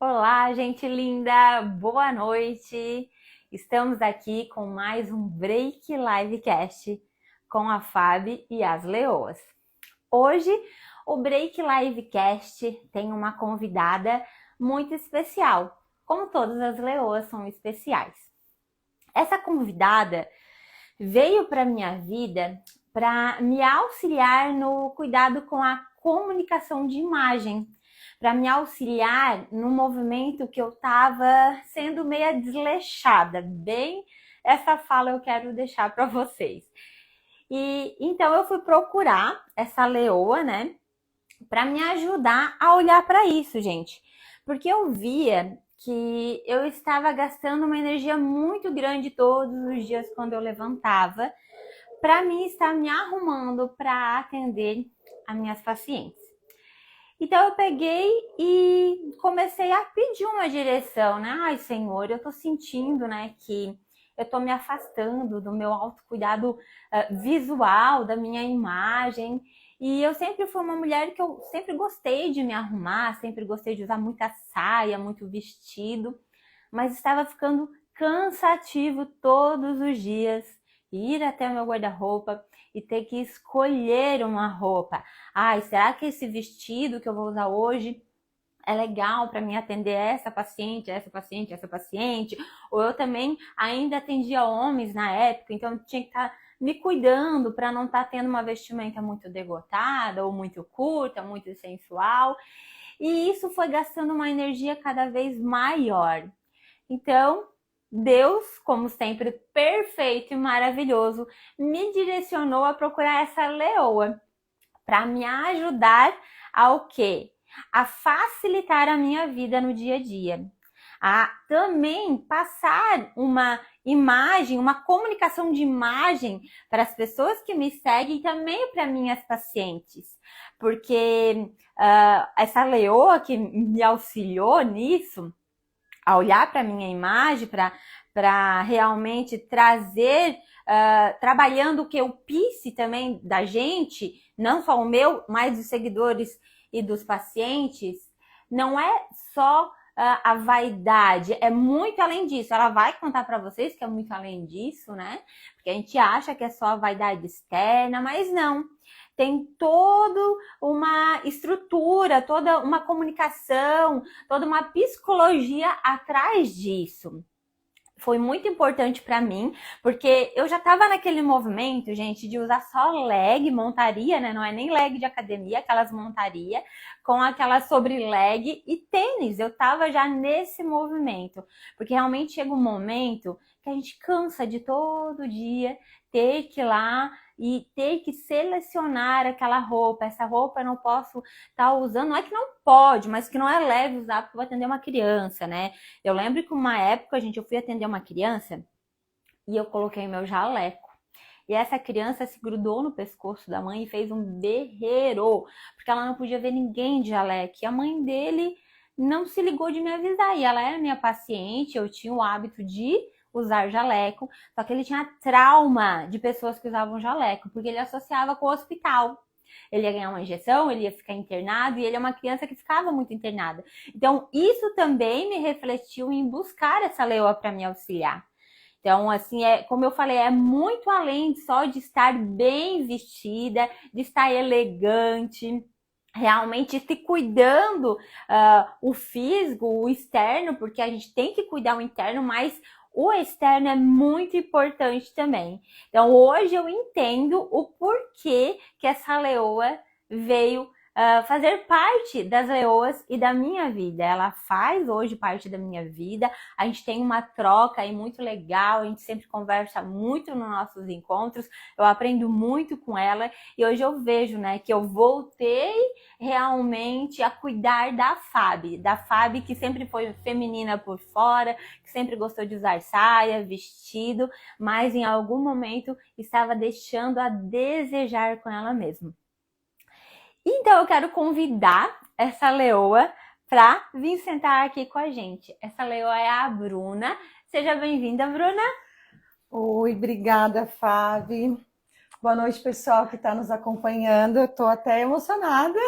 Olá, gente linda! Boa noite! Estamos aqui com mais um Break Livecast com a Fábio e as Leoas. Hoje, o Break Livecast tem uma convidada muito especial, como todas as leoas são especiais. Essa convidada veio para minha vida para me auxiliar no cuidado com a comunicação de imagem, para me auxiliar no movimento que eu estava sendo meia desleixada. Bem, essa fala eu quero deixar para vocês. E então eu fui procurar essa leoa, né, para me ajudar a olhar para isso, gente. Porque eu via que eu estava gastando uma energia muito grande todos os dias quando eu levantava, para mim estar me arrumando para atender as minhas pacientes. Então eu peguei e comecei a pedir uma direção, né? Ai, Senhor, eu tô sentindo, né, que eu tô me afastando do meu autocuidado visual, da minha imagem. E eu sempre fui uma mulher que eu sempre gostei de me arrumar, sempre gostei de usar muita saia, muito vestido, mas estava ficando cansativo todos os dias ir até o meu guarda-roupa e ter que escolher uma roupa. Ai, será que esse vestido que eu vou usar hoje é legal para mim atender essa paciente, essa paciente, essa paciente? Ou eu também ainda atendia homens na época, então eu tinha que estar me cuidando para não estar tendo uma vestimenta muito degotada ou muito curta, muito sensual. E isso foi gastando uma energia cada vez maior. Então, Deus, como sempre, perfeito e maravilhoso, me direcionou a procurar essa leoa para me ajudar ao quê? A facilitar a minha vida no dia a dia. A também passar uma imagem, uma comunicação de imagem para as pessoas que me seguem e também para minhas pacientes. Porque essa leoa que me auxiliou nisso, a olhar para a minha imagem, para realmente trazer, trabalhando o que o PICE também da gente, não só o meu, mas dos seguidores e dos pacientes, não é só a vaidade, é muito além disso. Ela vai contar para vocês que é muito além disso, né? Porque a gente acha que é só a vaidade externa, mas não. Tem toda uma estrutura, toda uma comunicação, toda uma psicologia atrás disso. Foi muito importante para mim, porque eu já estava naquele movimento, gente, de usar só leg, montaria, né? Não é nem leg de academia, aquelas montaria, com aquela sobre leg e tênis. Eu estava já nesse movimento, porque realmente chega um momento que a gente cansa de todo dia ter que ir lá e ter que selecionar aquela roupa. Essa roupa eu não posso estar usando, não é que não pode, mas que não é leve usar porque eu vou atender uma criança, né? Eu lembro que uma época, gente, eu fui atender uma criança e eu coloquei meu jaleco. E essa criança se grudou no pescoço da mãe e fez um berreiro, porque ela não podia ver ninguém de jaleco. E a mãe dele não se ligou de me avisar. E ela era minha paciente, eu tinha o hábito de usar jaleco, só que ele tinha trauma de pessoas que usavam jaleco, porque ele associava com o hospital. Ele ia ganhar uma injeção, ele ia ficar internado, e ele é uma criança que ficava muito internada. Então, isso também me refletiu em buscar essa leoa para me auxiliar. Então, assim, como eu falei, é muito além só de estar bem vestida, de estar elegante, realmente se cuidando o físico, o externo, porque a gente tem que cuidar o interno, mas o externo é muito importante também. Então, hoje eu entendo o porquê que essa leoa veio fazer parte das leoas e da minha vida. Ela faz hoje parte da minha vida. A gente tem uma troca aí muito legal, a gente sempre conversa muito nos nossos encontros. Eu aprendo muito com ela e hoje eu vejo, né, que eu voltei realmente a cuidar da Fábio que sempre foi feminina por fora, que sempre gostou de usar saia, vestido, mas em algum momento estava deixando a desejar com ela mesma. Então eu quero convidar essa leoa para vir sentar aqui com a gente. Essa leoa é a Bruna. Seja bem-vinda, Bruna. Oi, obrigada, Fábio. Boa noite, pessoal que está nos acompanhando. Eu estou até emocionada.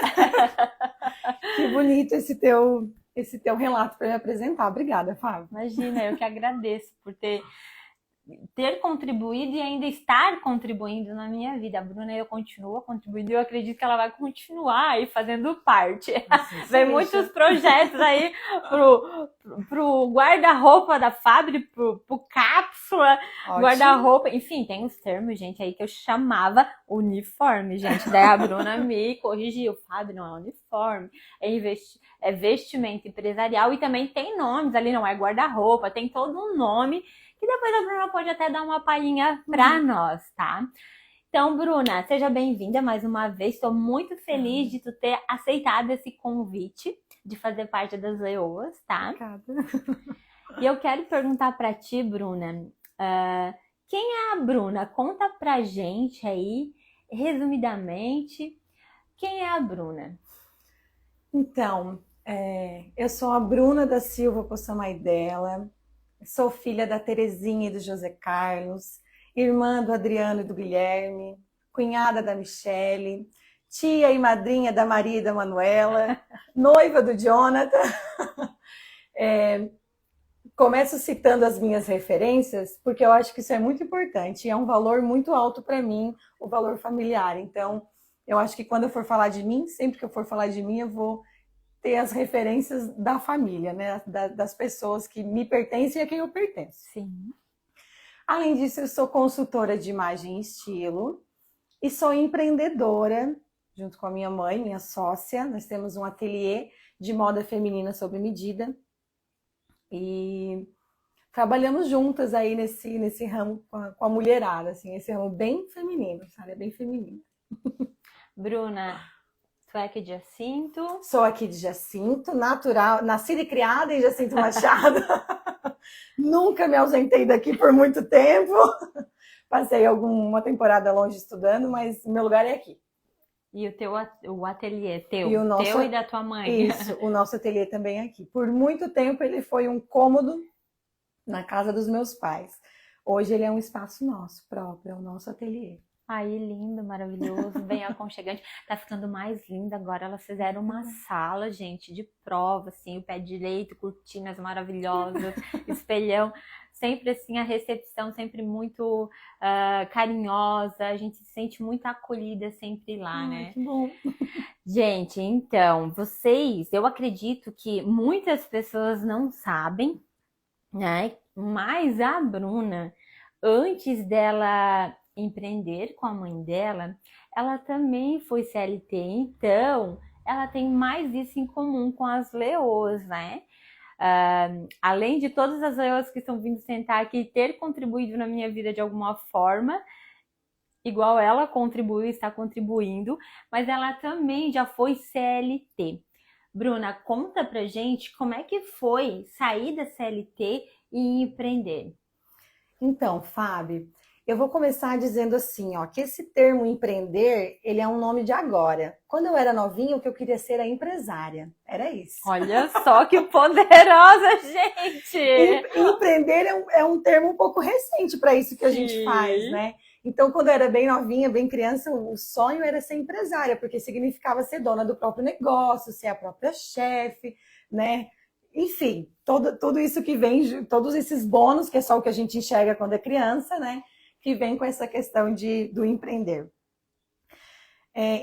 Que bonito esse teu esse teu relato para me apresentar. Obrigada, Fábio. Imagina, eu que agradeço por ter contribuído e ainda estar contribuindo na minha vida. A Bruna, eu continuo contribuindo e eu acredito que ela vai continuar aí fazendo parte. Vem muitos projetos aí pro guarda-roupa da Fábio, pro cápsula, guarda-roupa, enfim, tem uns termos, gente, aí que eu chamava uniforme, gente. Daí a Bruna me corrigiu, Fábio, não é uniforme, é vestimento empresarial e também tem nomes ali, não é guarda-roupa, tem todo um nome que depois a Bruna pode até dar uma palhinha para nós, tá? Então, Bruna, seja bem-vinda mais uma vez. Estou muito feliz de tu ter aceitado esse convite de fazer parte das Leoas, tá? Obrigada. E eu quero perguntar para ti, Bruna, quem é a Bruna? Conta pra gente aí, resumidamente, quem é a Bruna? Então, eu sou a Bruna da Silva Poçamaidela. Sou filha da Terezinha e do José Carlos, irmã do Adriano e do Guilherme, cunhada da Michele, tia e madrinha da Maria e da Manuela, noiva do Jonathan. Começo citando as minhas referências, porque eu acho que isso é muito importante e é um valor muito alto para mim, o valor familiar. Então, eu acho que quando eu for falar de mim, sempre que eu for falar de mim, eu vou ter as referências da família, né? Das pessoas que me pertencem e a quem eu pertenço. Sim. Além disso, eu sou consultora de imagem e estilo e sou empreendedora, junto com a minha mãe, minha sócia. Nós temos um ateliê de moda feminina sob medida e trabalhamos juntas aí nesse ramo com a mulherada, assim, esse ramo bem feminino, sabe? É bem feminino. Bruna, tu é aqui de Jacinto? Sou aqui de Jacinto, natural, nascida e criada em Jacinto Machado. Nunca me ausentei daqui por muito tempo. Passei uma temporada longe estudando, mas meu lugar é aqui. E o ateliê teu? E o nosso, teu e da tua mãe? Isso, o nosso ateliê também é aqui. Por muito tempo ele foi um cômodo na casa dos meus pais. Hoje ele é um espaço nosso próprio, é o nosso ateliê. Aí, lindo, maravilhoso, bem aconchegante. Tá ficando mais lindo agora. Elas fizeram uma sala, gente, de prova, assim, o pé direito, cortinas maravilhosas, espelhão. Sempre assim, a recepção sempre muito carinhosa. A gente se sente muito acolhida sempre lá, né? Que bom. Gente, então, eu acredito que muitas pessoas não sabem, né? Mas a Bruna, antes dela empreender com a mãe dela, ela também foi CLT, então ela tem mais isso em comum com as leoas, né? Além de todas as leoas que estão vindo sentar aqui e ter contribuído na minha vida de alguma forma, igual ela contribuiu, está contribuindo, mas ela também já foi CLT. Bruna, conta pra gente como é que foi sair da CLT e empreender. Então, Fábio, eu vou começar dizendo assim, ó, que esse termo empreender, ele é um nome de agora. Quando eu era novinha, o que eu queria ser era empresária. Era isso. Olha só que poderosa, gente! Empreender é um termo um pouco recente para isso que a gente faz, né? Então, quando eu era bem novinha, bem criança, o sonho era ser empresária, porque significava ser dona do próprio negócio, ser a própria chefe, né? Enfim, tudo isso que vem, todos esses bônus, que é só o que a gente enxerga quando é criança, né? Que vem com essa questão do empreender.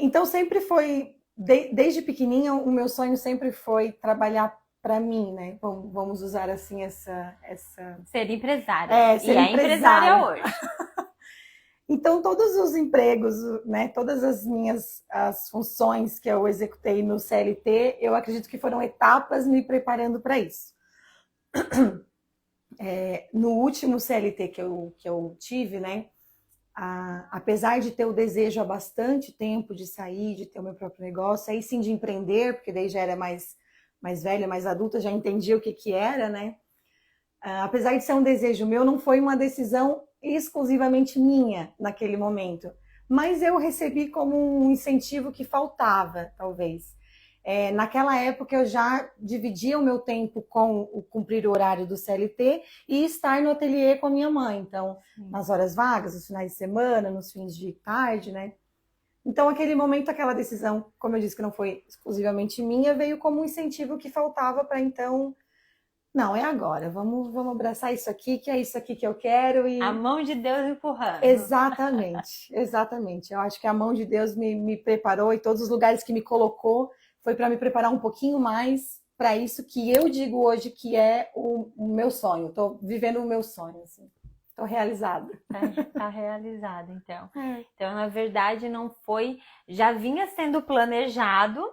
Então, sempre foi, desde pequenininha, o meu sonho sempre foi trabalhar para mim, né? Vamos usar assim essa... Ser empresária. Ser empresária hoje. Então, todos os empregos, né? Todas as funções que eu executei no CLT, eu acredito que foram etapas me preparando para isso. No último CLT que eu tive, né? Apesar de ter o desejo há bastante tempo de sair, de ter o meu próprio negócio, aí sim de empreender, porque daí já era mais velha, mais adulta, já entendia o que era, né? Apesar de ser um desejo meu, não foi uma decisão exclusivamente minha naquele momento, mas eu recebi como um incentivo que faltava, talvez. Naquela época eu já dividia o meu tempo com o cumprir o horário do CLT e estar no ateliê com a minha mãe. Então, nas horas vagas, nos finais de semana, nos fins de tarde, né? Então, aquele momento, aquela decisão, como eu disse que não foi exclusivamente minha, veio como um incentivo que faltava para então, não, é agora, vamos abraçar isso aqui, que é isso aqui que eu quero A e mão de Deus empurrando. exatamente, exatamente. Eu acho que a mão de Deus me preparou e todos os lugares que me colocou foi para me preparar um pouquinho mais para isso que eu digo hoje que é o meu sonho. Estou vivendo o meu sonho, assim. Estou realizada. Tá realizado, então. É. Então, na verdade, não foi. Já vinha sendo planejado,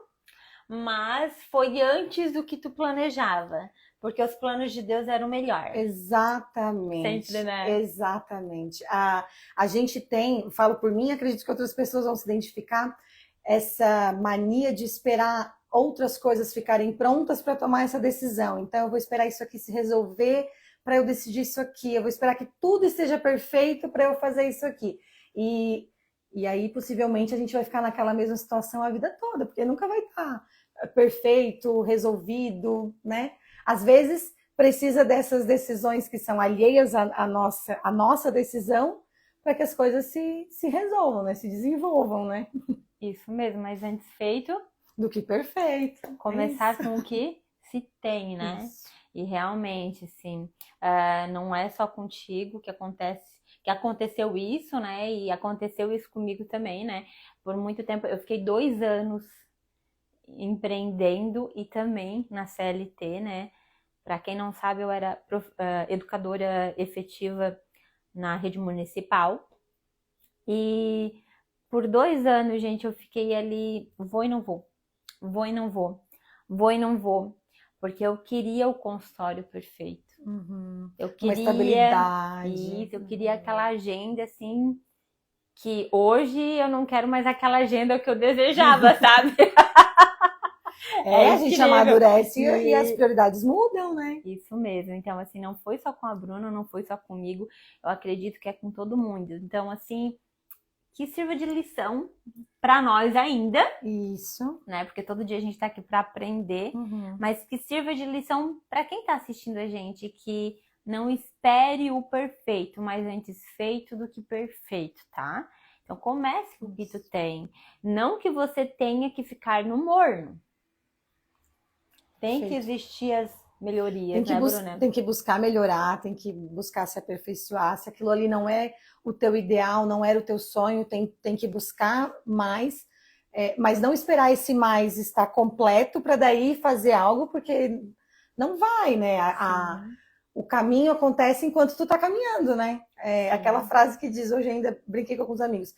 mas foi antes do que tu planejava. Porque os planos de Deus eram melhor. Exatamente, Sempre, né? exatamente. A gente tem, falo por mim, acredito que outras pessoas vão se identificar, essa mania de esperar outras coisas ficarem prontas para tomar essa decisão. Então, eu vou esperar isso aqui se resolver para eu decidir isso aqui. Eu vou esperar que tudo esteja perfeito para eu fazer isso aqui. E aí, possivelmente, a gente vai ficar naquela mesma situação a vida toda, porque nunca vai estar perfeito, resolvido, né? Às vezes, precisa dessas decisões que são alheias à nossa decisão para que as coisas se resolvam, né? Se desenvolvam, né? Isso mesmo, mas antes feito, Do que perfeito. começar com o que se tem, né? Isso. E realmente, assim, não é só contigo que aconteceu isso, né? E aconteceu isso comigo também, né? Por muito tempo, eu fiquei 2 anos empreendendo e também na CLT, né? Para quem não sabe, eu era educadora efetiva na rede municipal. E por 2 anos, gente, eu fiquei ali, vou e não vou, vou e não vou, vou e não vou, porque eu queria o consultório perfeito. Uhum. Eu Uma queria estabilidade. isso, eu queria aquela agenda assim, que hoje eu não quero mais aquela agenda que eu desejava, sabe? É A gente incrível. amadurece e as prioridades mudam, né? Isso mesmo. Então, assim, não foi só com a Bruna, não foi só comigo. Eu acredito que é com todo mundo. Então, assim, que sirva de lição para nós ainda, Isso. né? Porque todo dia a gente tá aqui para aprender, Uhum. mas que sirva de lição para quem tá assistindo a gente, que não espere o perfeito, mas antes feito do que perfeito, tá? Então comece com o que tu tem. Não que você tenha que ficar no morno. Tem que Perfeito. existir as melhorias, né, Bruna? Tem que buscar melhorar, tem que buscar se aperfeiçoar. Se aquilo ali não é o teu ideal, não era o teu sonho, tem que buscar mais, mas não esperar esse mais estar completo para daí fazer algo, porque não vai, né? O caminho acontece enquanto tu tá caminhando, né? Aquela frase que diz, hoje ainda brinquei com alguns amigos,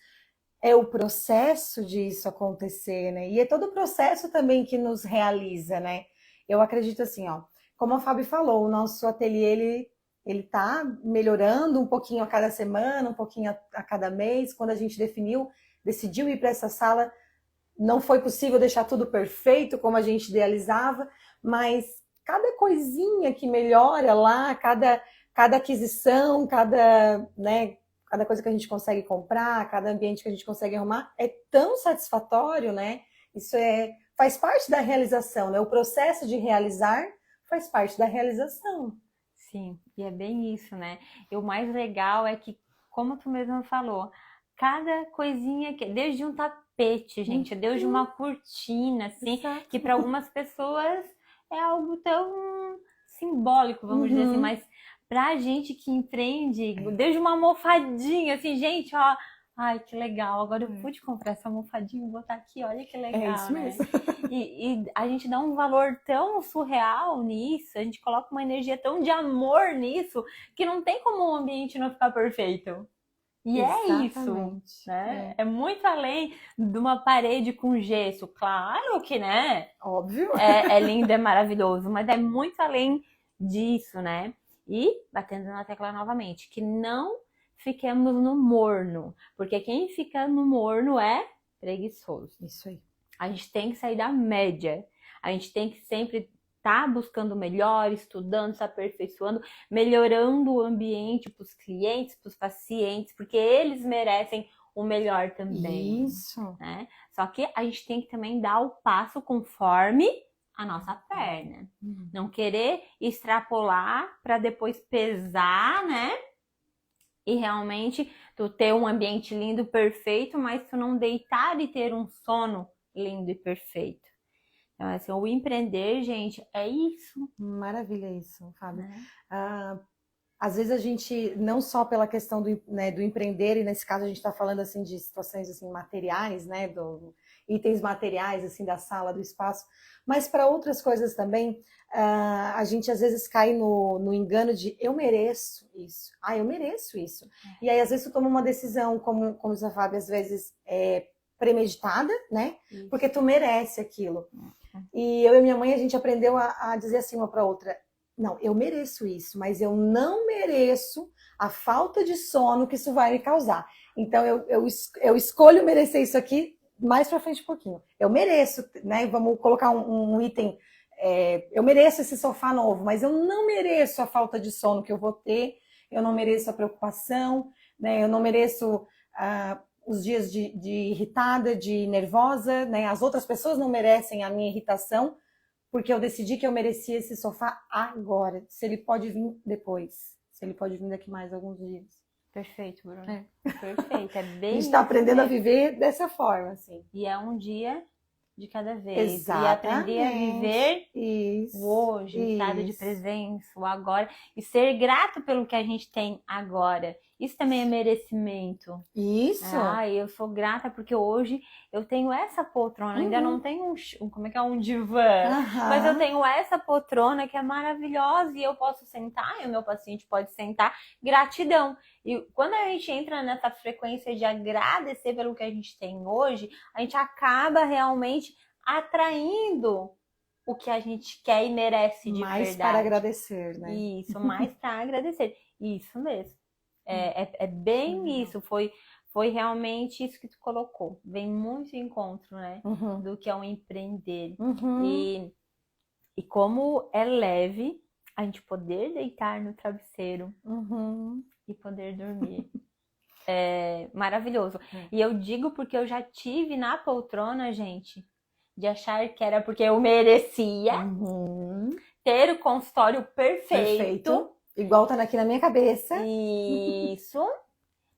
é o processo disso acontecer, né? E é todo o processo também que nos realiza, né? Eu acredito assim, ó, como a Fábio falou, o nosso ateliê, ele tá melhorando um pouquinho a cada semana, um pouquinho a cada mês. Quando a gente decidiu ir para essa sala, não foi possível deixar tudo perfeito como a gente idealizava, mas cada coisinha que melhora lá, cada aquisição, né, cada coisa que a gente consegue comprar, cada ambiente que a gente consegue arrumar, é tão satisfatório, né? Isso faz parte da realização, né? O processo de realizar faz parte da realização. Sim, e é bem isso, né? E o mais legal é que, como tu mesmo falou, cada coisinha desde um tapete, gente, desde uma cortina, assim, Exato. que para algumas pessoas é algo tão simbólico, vamos dizer assim, mas pra gente que empreende, desde uma almofadinha, assim, gente, ó, ai, que legal, agora eu pude comprar essa almofadinha e botar aqui, olha que legal, isso né? mesmo. E a gente dá um valor tão surreal nisso, a gente coloca uma energia tão de amor nisso, que não tem como o ambiente não ficar perfeito. E é isso, né? É muito além de uma parede com gesso. Claro que, né? Óbvio. É lindo, é maravilhoso, mas é muito além disso, né? E, batendo na tecla novamente, que não fiquemos no morno, porque quem fica no morno é preguiçoso. Isso aí. A gente tem que sair da média. A gente tem que sempre estar buscando melhor, estudando, se aperfeiçoando, melhorando o ambiente para os clientes, para os pacientes, porque eles merecem o melhor também. Isso. Né? Só que a gente tem que também dar o passo conforme a nossa perna. Não querer extrapolar para depois pesar, né? E realmente Tu ter um ambiente lindo, perfeito, mas tu não deitar e ter um sono lindo e perfeito. Então, assim, o empreender, gente, é isso. Maravilha isso, Fábio. Né? Às vezes a gente, não só pela questão do empreender, e nesse caso a gente está falando assim de situações assim, materiais, né, itens materiais assim da sala, do espaço, mas para outras coisas também, a gente às vezes cai no engano de eu mereço isso, eu mereço isso. E aí às vezes tu toma uma decisão, como diz a Fábio, às vezes premeditada, né, isso. Porque tu merece aquilo. E eu e minha mãe, a gente aprendeu a dizer assim uma para outra, não, eu mereço isso, mas eu não mereço a falta de sono que isso vai me causar. Então, eu escolho merecer isso aqui mais para frente um pouquinho. Eu mereço, né? Vamos colocar um item. Eu mereço esse sofá novo, mas eu não mereço a falta de sono que eu vou ter. Eu não mereço a preocupação, né? Eu não mereço os dias de irritada, de nervosa, né? As outras pessoas não merecem a minha irritação, porque eu decidi que eu merecia esse sofá agora. Se ele pode vir depois. Se ele pode vir daqui mais alguns dias. Perfeito, Bruna. Perfeito. É bem. A gente está aprendendo a viver dessa forma, assim. E é um dia de cada vez. Exatamente. E aprender a viver o hoje, o estado de presença, o agora. E ser grato pelo que a gente tem agora. Isso também é merecimento. Isso. Eu sou grata porque hoje eu tenho essa poltrona. Ainda não tenho um divã. Mas eu tenho essa poltrona que é maravilhosa e eu posso sentar e o meu paciente pode sentar. Gratidão. E quando a gente entra nessa frequência de agradecer pelo que a gente tem hoje, a gente acaba realmente atraindo o que a gente quer e merece de mais verdade. Para agradecer, né? Isso, mais para agradecer. Isso mesmo. É bem isso, foi realmente isso que tu colocou. Vem muito em encontro, né? Do que é um empreender. E como é leve a gente poder deitar no travesseiro e poder dormir. É maravilhoso. E eu digo porque eu já tive na poltrona, gente, de achar que era porque eu merecia ter o consultório perfeito. Igual tá aqui na minha cabeça. Isso,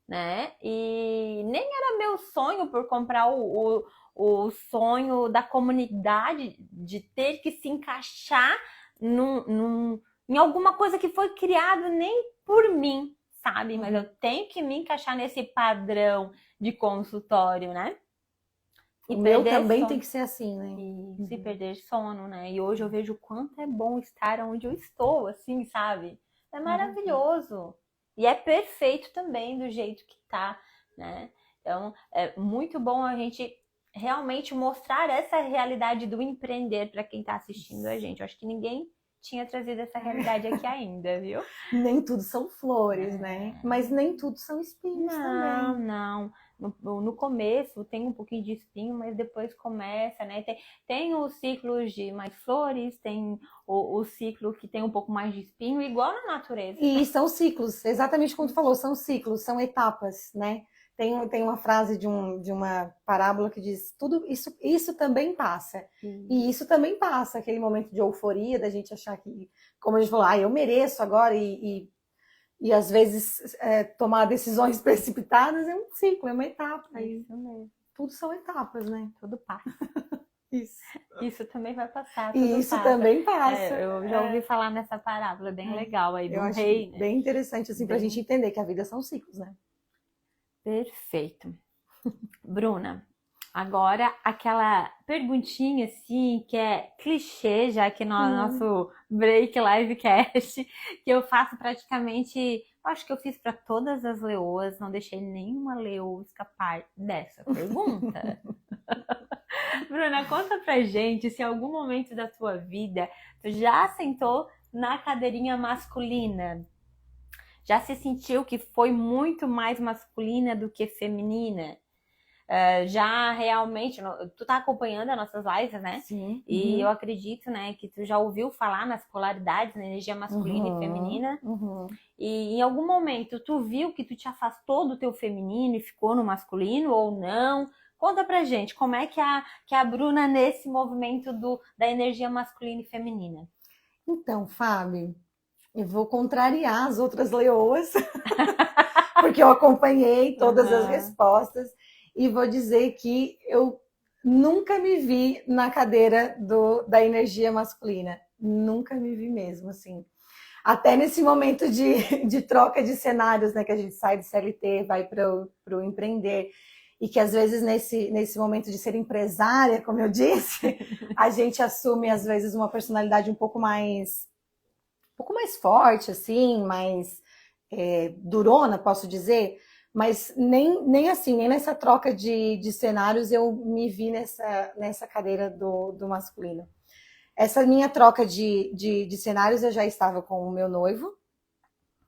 né? E nem era meu sonho por comprar o sonho da comunidade de ter que se encaixar em alguma coisa que foi criado nem por mim, sabe? Mas eu tenho que me encaixar nesse padrão de consultório, né? E o meu também tem que ser assim, né? E se perder sono, né? E hoje eu vejo o quanto é bom estar onde eu estou, assim, sabe? É maravilhoso. E é perfeito também do jeito que tá, né? Então, é muito bom a gente realmente mostrar essa realidade do empreender para quem tá assistindo a gente. Eu acho que ninguém tinha trazido essa realidade aqui ainda, viu? Nem tudo são flores, né? Mas nem tudo são espinhos também. Não. No começo tem um pouquinho de espinho, mas depois começa, né? Tem os ciclos de mais flores, tem o ciclo que tem um pouco mais de espinho, igual na natureza. E são ciclos, exatamente como tu falou, são ciclos, são etapas, né? Tem uma frase de uma parábola que diz, tudo isso também passa. E isso também passa, aquele momento de euforia, da gente achar que, como a gente falou, eu mereço agora e às vezes tomar decisões precipitadas é um ciclo, é uma etapa. Isso mesmo. Tudo são etapas, né? Tudo passa. Isso também vai passar. E isso passa. Também passa. Eu já ouvi falar nessa parábola, bem legal aí do rei. Né? Bem interessante assim, pra gente entender que a vida são ciclos, né? Perfeito. Bruna, agora aquela perguntinha assim, que é clichê, já que no nosso Break Livecast, que eu faço praticamente, acho que eu fiz para todas as leoas, não deixei nenhuma leoa escapar dessa pergunta. Bruna, conta pra gente se em algum momento da tua vida tu já sentou na cadeirinha masculina. Já se sentiu que foi muito mais masculina do que feminina? Já realmente, tu tá acompanhando as nossas lives, né? Sim. E eu acredito, né, que tu já ouviu falar nas polaridades, na energia masculina e feminina. E em algum momento tu viu que tu te afastou do teu feminino e ficou no masculino ou não? Conta pra gente, como é que a Bruna nesse movimento da energia masculina e feminina? Então, Fábio, eu vou contrariar as outras leoas, porque eu acompanhei todas as Aham. respostas e vou dizer que eu nunca me vi na cadeira da energia masculina. Nunca me vi mesmo, assim. Até nesse momento de troca de cenários, né? Que a gente sai do CLT, vai para o empreender. E que às vezes nesse momento de ser empresária, como eu disse, a gente assume às vezes uma personalidade um pouco mais forte, assim, mais durona, posso dizer. Mas nem assim, nem nessa troca de cenários eu me vi nessa cadeira do masculino. Essa minha troca de cenários, eu já estava com o meu noivo,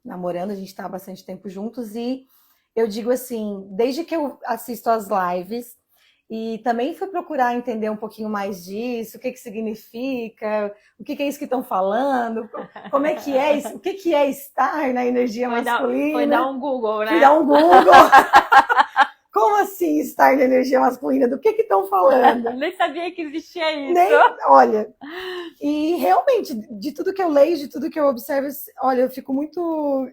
namorando, a gente estava bastante tempo juntos, e eu digo assim, desde que eu assisto as lives, e também fui procurar entender um pouquinho mais disso, o que significa, o que é isso que estão falando, como é que é isso, o que é estar na energia masculina. Foi dar um Google, né? Fui dar um Google. Como assim estar na energia masculina? Do que estão falando? Nem sabia que existia isso. Olha, e realmente, de tudo que eu leio, de tudo que eu observo, olha, eu fico muito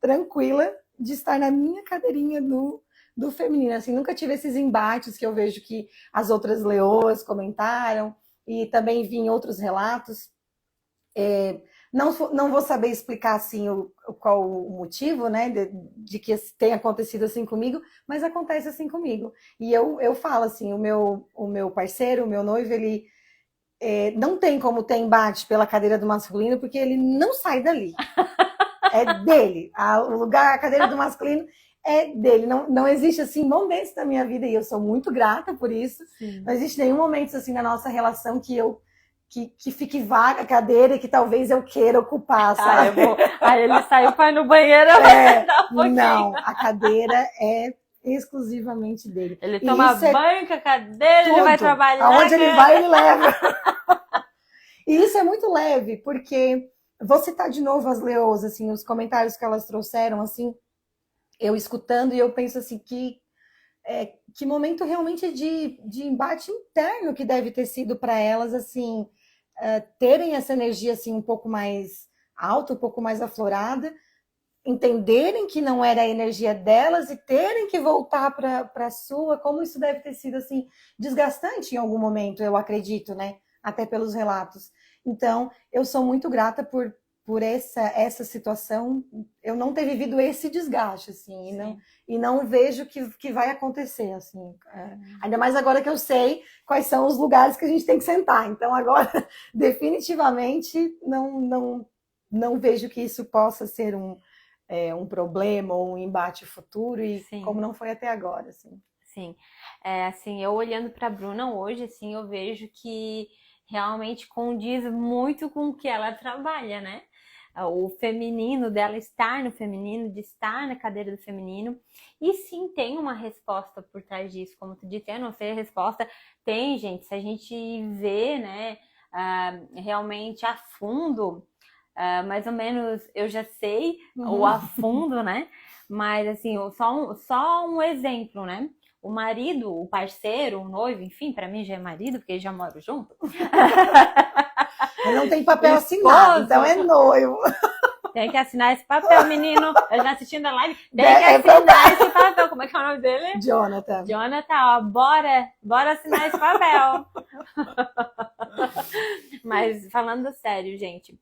tranquila de estar na minha cadeirinha do feminino. Assim, nunca tive esses embates que eu vejo que as outras leoas comentaram, e também vi em outros relatos. Não vou saber explicar assim qual o motivo, né, de que tenha acontecido assim comigo, mas acontece assim comigo. E eu falo assim, o meu parceiro, o meu noivo, ele não tem como ter embate pela cadeira do masculino, porque ele não sai dali. É dele. O lugar, a cadeira do masculino é dele. Não existe assim momentos da minha vida, e eu sou muito grata por isso. Sim. Não existe nenhum momento assim na nossa relação que fique vaga a cadeira e que talvez eu queira ocupar, sabe? Aí ele saiu para ir no banheiro. Não, a cadeira é exclusivamente dele. Ele toma banho com a cadeira, tudo. Ele vai trabalhar. Aonde ele vai, ele leva. E isso é muito leve, porque vou citar de novo as leoas, assim, os comentários que elas trouxeram, assim, eu escutando, e eu penso assim que momento realmente de embate interno que deve ter sido para elas, assim, terem essa energia assim um pouco mais alta, um pouco mais aflorada, entenderem que não era a energia delas e terem que voltar para a sua, como isso deve ter sido assim desgastante em algum momento, eu acredito, né? Até pelos relatos. Então, eu sou muito grata por essa situação, eu não ter vivido esse desgaste, assim, e não vejo que vai acontecer, assim. Ainda mais agora que eu sei quais são os lugares que a gente tem que sentar. Então, agora, definitivamente, não vejo que isso possa ser um problema ou um embate futuro, e sim, como não foi até agora, assim. Sim, assim, eu olhando para a Bruna hoje, assim, eu vejo que realmente condiz muito com o que ela trabalha, né? O feminino dela, estar no feminino, de estar na cadeira do feminino. E sim, tem uma resposta por trás disso, como tu disse, eu não sei a resposta. Tem, gente, se a gente vê, né, realmente a fundo, mais ou menos eu já sei o a fundo, né? Mas assim, só um exemplo, né? O marido, o parceiro, o noivo, enfim, para mim já é marido, porque já moro junto. Não tem papel assinado, então é noivo. Tem que assinar esse papel, menino. Eu já assistindo a live. Tem que assinar esse papel. Como é que é o nome dele? Jonathan. Jonathan, ó, bora assinar esse papel. Mas falando sério, gente,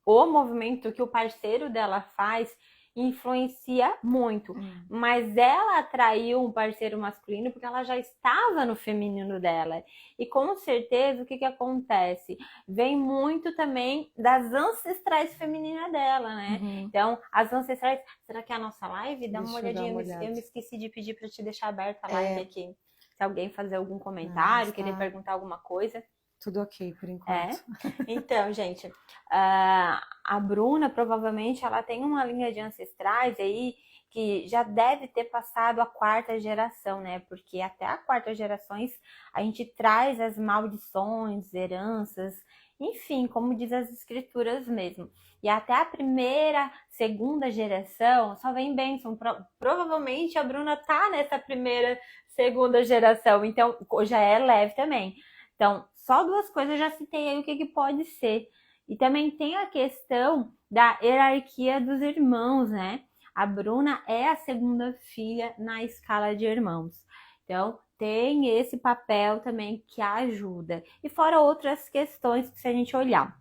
o movimento que o parceiro dela faz influencia muito, mas ela atraiu um parceiro masculino porque ela já estava no feminino dela, e com certeza o que acontece? Vem muito também das ancestrais femininas dela, né? Então, as ancestrais, será que é a nossa live? Dá uma olhadinha, eu me esqueci de pedir para te deixar aberta a live aqui, se alguém fazer algum comentário, querer perguntar alguma coisa. Tudo ok, por enquanto. Então, gente, a Bruna, provavelmente, ela tem uma linha de ancestrais aí que já deve ter passado a 4ª geração, né? Porque até a 4ª gerações a gente traz as maldições, heranças, enfim, como diz as escrituras mesmo. E até a 1ª, 2ª geração só vem bênção. Provavelmente a Bruna tá nessa 1ª, 2ª geração, então já é leve também. Então, só 2 coisas já citei aí o que pode ser. E também tem a questão da hierarquia dos irmãos, né? A Bruna é a segunda filha na escala de irmãos. Então, tem esse papel também que ajuda. E fora outras questões que se a gente olhar.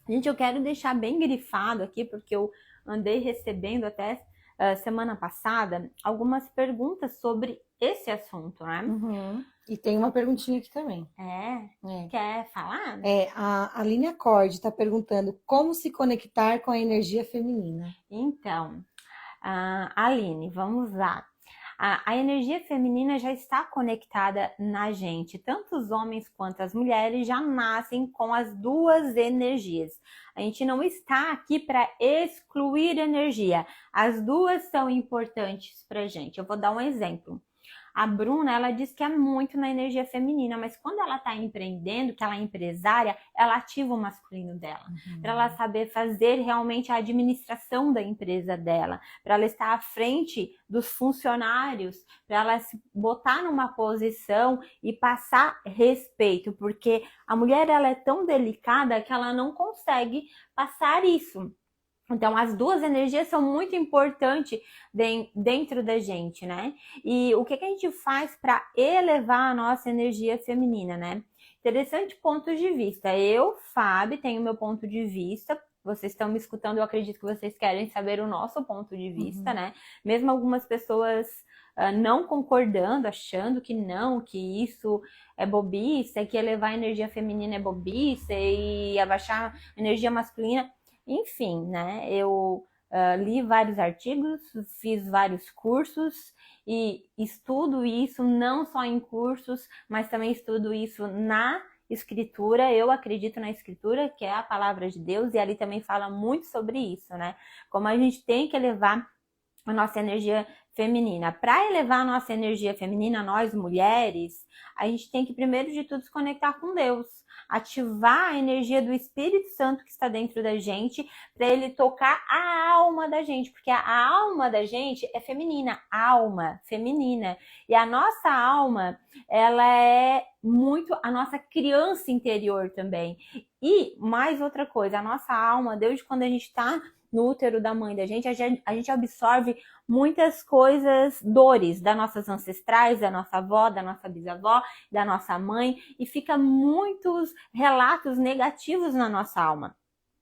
Gente, eu quero deixar bem grifado aqui, porque eu andei recebendo até semana passada algumas perguntas sobre esse assunto, né? E tem uma perguntinha aqui também. Quer falar? A Aline Acorde está perguntando como se conectar com a energia feminina. Então, Aline, vamos lá. A energia feminina já está conectada na gente. Tanto os homens quanto as mulheres já nascem com as duas energias. A gente não está aqui para excluir energia. As duas são importantes para a gente. Eu vou dar um exemplo. A Bruna, ela diz que é muito na energia feminina, mas quando ela está empreendendo, que ela é empresária, ela ativa o masculino dela. Para ela saber fazer realmente a administração da empresa dela, para ela estar à frente dos funcionários, para ela se botar numa posição e passar respeito, porque a mulher, ela é tão delicada que ela não consegue passar isso. Então, as duas energias são muito importantes dentro da gente, né? E o que a gente faz para elevar a nossa energia feminina, né? Interessante ponto de vista. Eu, Fábio, tenho meu ponto de vista. Vocês estão me escutando, eu acredito que vocês querem saber o nosso ponto de vista, né? Mesmo algumas pessoas não concordando, achando que não, que isso é bobice, que elevar a energia feminina é bobice e abaixar a energia masculina. Enfim, né? Eu li vários artigos, fiz vários cursos e estudo isso não só em cursos, mas também estudo isso na escritura. Eu acredito na escritura, que é a palavra de Deus, e ali também fala muito sobre isso, né? Como a gente tem que elevar a nossa energia feminina. Para elevar a nossa energia feminina, nós mulheres, a gente tem que primeiro de tudo se conectar com Deus, ativar a energia do Espírito Santo que está dentro da gente, para ele tocar a alma da gente, porque a alma da gente é feminina, alma feminina, e a nossa alma, ela é muito a nossa criança interior também. E mais outra coisa, a nossa alma, desde quando a gente está no útero da mãe da gente, a gente absorve muitas coisas, dores das nossas ancestrais, da nossa avó, da nossa bisavó, da nossa mãe, e fica muitos relatos negativos na nossa alma.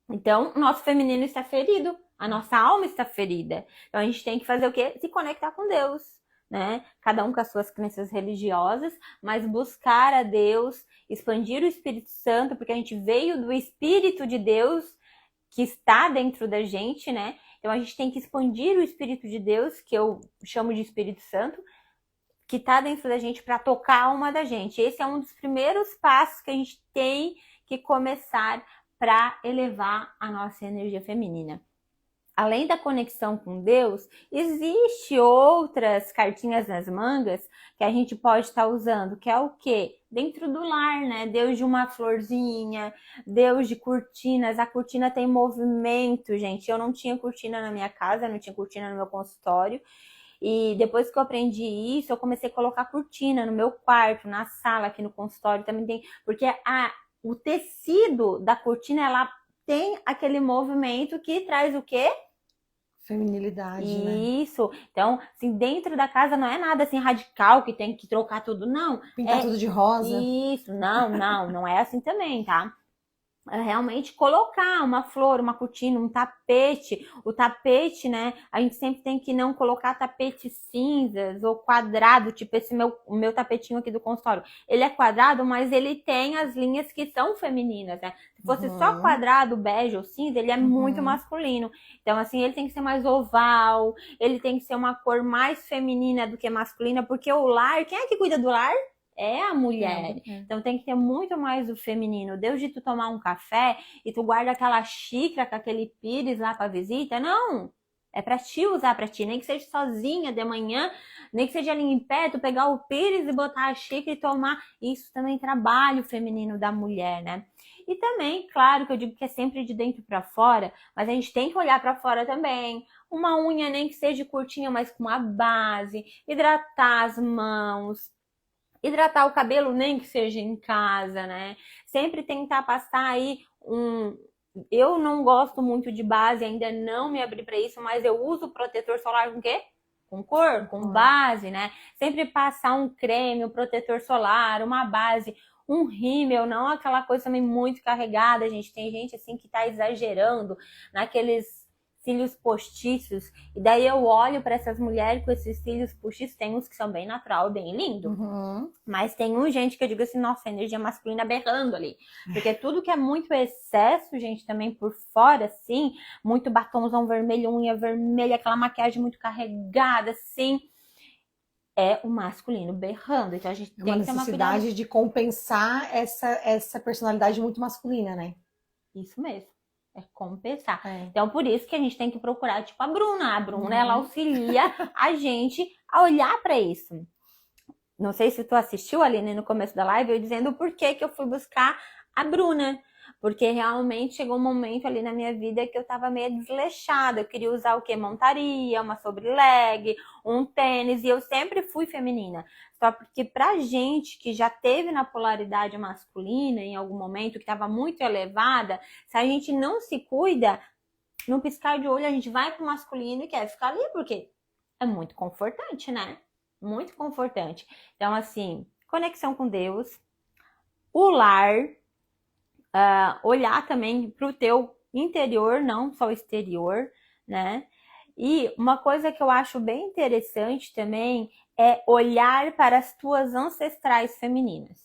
Então, o nosso feminino está ferido, a nossa alma está ferida. Então, a gente tem que fazer o quê? Se conectar com Deus, né? Cada um com as suas crenças religiosas, mas buscar a Deus, expandir o Espírito Santo, porque a gente veio do Espírito de Deus que está dentro da gente, né? Então a gente tem que expandir o Espírito de Deus, que eu chamo de Espírito Santo, que está dentro da gente para tocar a alma da gente. Esse é um dos primeiros passos que a gente tem que começar para elevar a nossa energia feminina. Além da conexão com Deus, existe outras cartinhas nas mangas que a gente pode estar usando, que é o quê? Dentro do lar, né? Deus de uma florzinha, Deus de cortinas. A cortina tem movimento, gente. Eu não tinha cortina na minha casa, não tinha cortina no meu consultório. E depois que eu aprendi isso, eu comecei a colocar cortina no meu quarto, na sala, aqui no consultório também tem. Porque o tecido da cortina, ela tem aquele movimento que traz o quê? Feminilidade, Isso. Né? Então, assim, dentro da casa não é nada assim radical que tem que trocar tudo, não. Pintar tudo de rosa. Isso, não é assim também, tá? É realmente colocar uma flor, uma cortina, um tapete. O tapete, né? A gente sempre tem que não colocar tapetes cinzas ou quadrado, tipo esse o meu tapetinho aqui do consultório. Ele é quadrado, mas ele tem as linhas que são femininas, né? Se fosse só quadrado, bege ou cinza, ele é muito masculino. Então, assim, ele tem que ser mais oval, ele tem que ser uma cor mais feminina do que masculina, porque o lar, quem é que cuida do lar? É a mulher. Então tem que ter muito mais do feminino. Deus de tu tomar um café e tu guarda aquela xícara com aquele pires lá pra visita. Não! É pra ti usar pra ti. Nem que seja sozinha de manhã, nem que seja ali em pé, tu pegar o pires e botar a xícara e tomar. Isso também é trabalho feminino da mulher, né? E também, claro que eu digo que é sempre de dentro pra fora, mas a gente tem que olhar pra fora também. Uma unha nem que seja curtinha, mas com uma base. Hidratar as mãos. Hidratar o cabelo, nem que seja em casa, né? Sempre tentar passar aí Eu não gosto muito de base, ainda não me abri para isso, mas eu uso protetor solar com o quê? Com cor, com base, né? Sempre passar um creme, um protetor solar, uma base, um rímel, não aquela coisa também muito carregada, gente. Tem gente assim que tá exagerando naqueles cílios postiços, e daí eu olho para essas mulheres com esses cílios postiços, tem uns que são bem natural, bem lindo, mas tem gente que eu digo assim, nossa, energia masculina berrando ali, porque tudo que é muito excesso, gente, também por fora, assim, muito batomzão vermelho, unha vermelha, aquela maquiagem muito carregada, assim, é o masculino berrando, então a gente tem que ter uma necessidade de compensar essa personalidade muito masculina, né? Isso mesmo. É compensar. Então, por isso que a gente tem que procurar, tipo, a Bruna. A Bruna, ela auxilia a gente a olhar para isso. Não sei se tu assistiu ali no começo da live, eu dizendo por que eu fui buscar a Bruna. Porque realmente chegou um momento ali na minha vida que eu tava meio desleixada. Eu queria usar o quê? Montaria, uma sobre-leg, um tênis. E eu sempre fui feminina. Só porque pra gente que já teve na polaridade masculina em algum momento, que tava muito elevada, se a gente não se cuida, no piscar de olho a gente vai pro masculino e quer ficar ali, porque é muito confortante, né? Muito confortante. Então, assim, conexão com Deus, o lar, olhar também para o teu interior, não só o exterior, né? E uma coisa que eu acho bem interessante também é olhar para as tuas ancestrais femininas.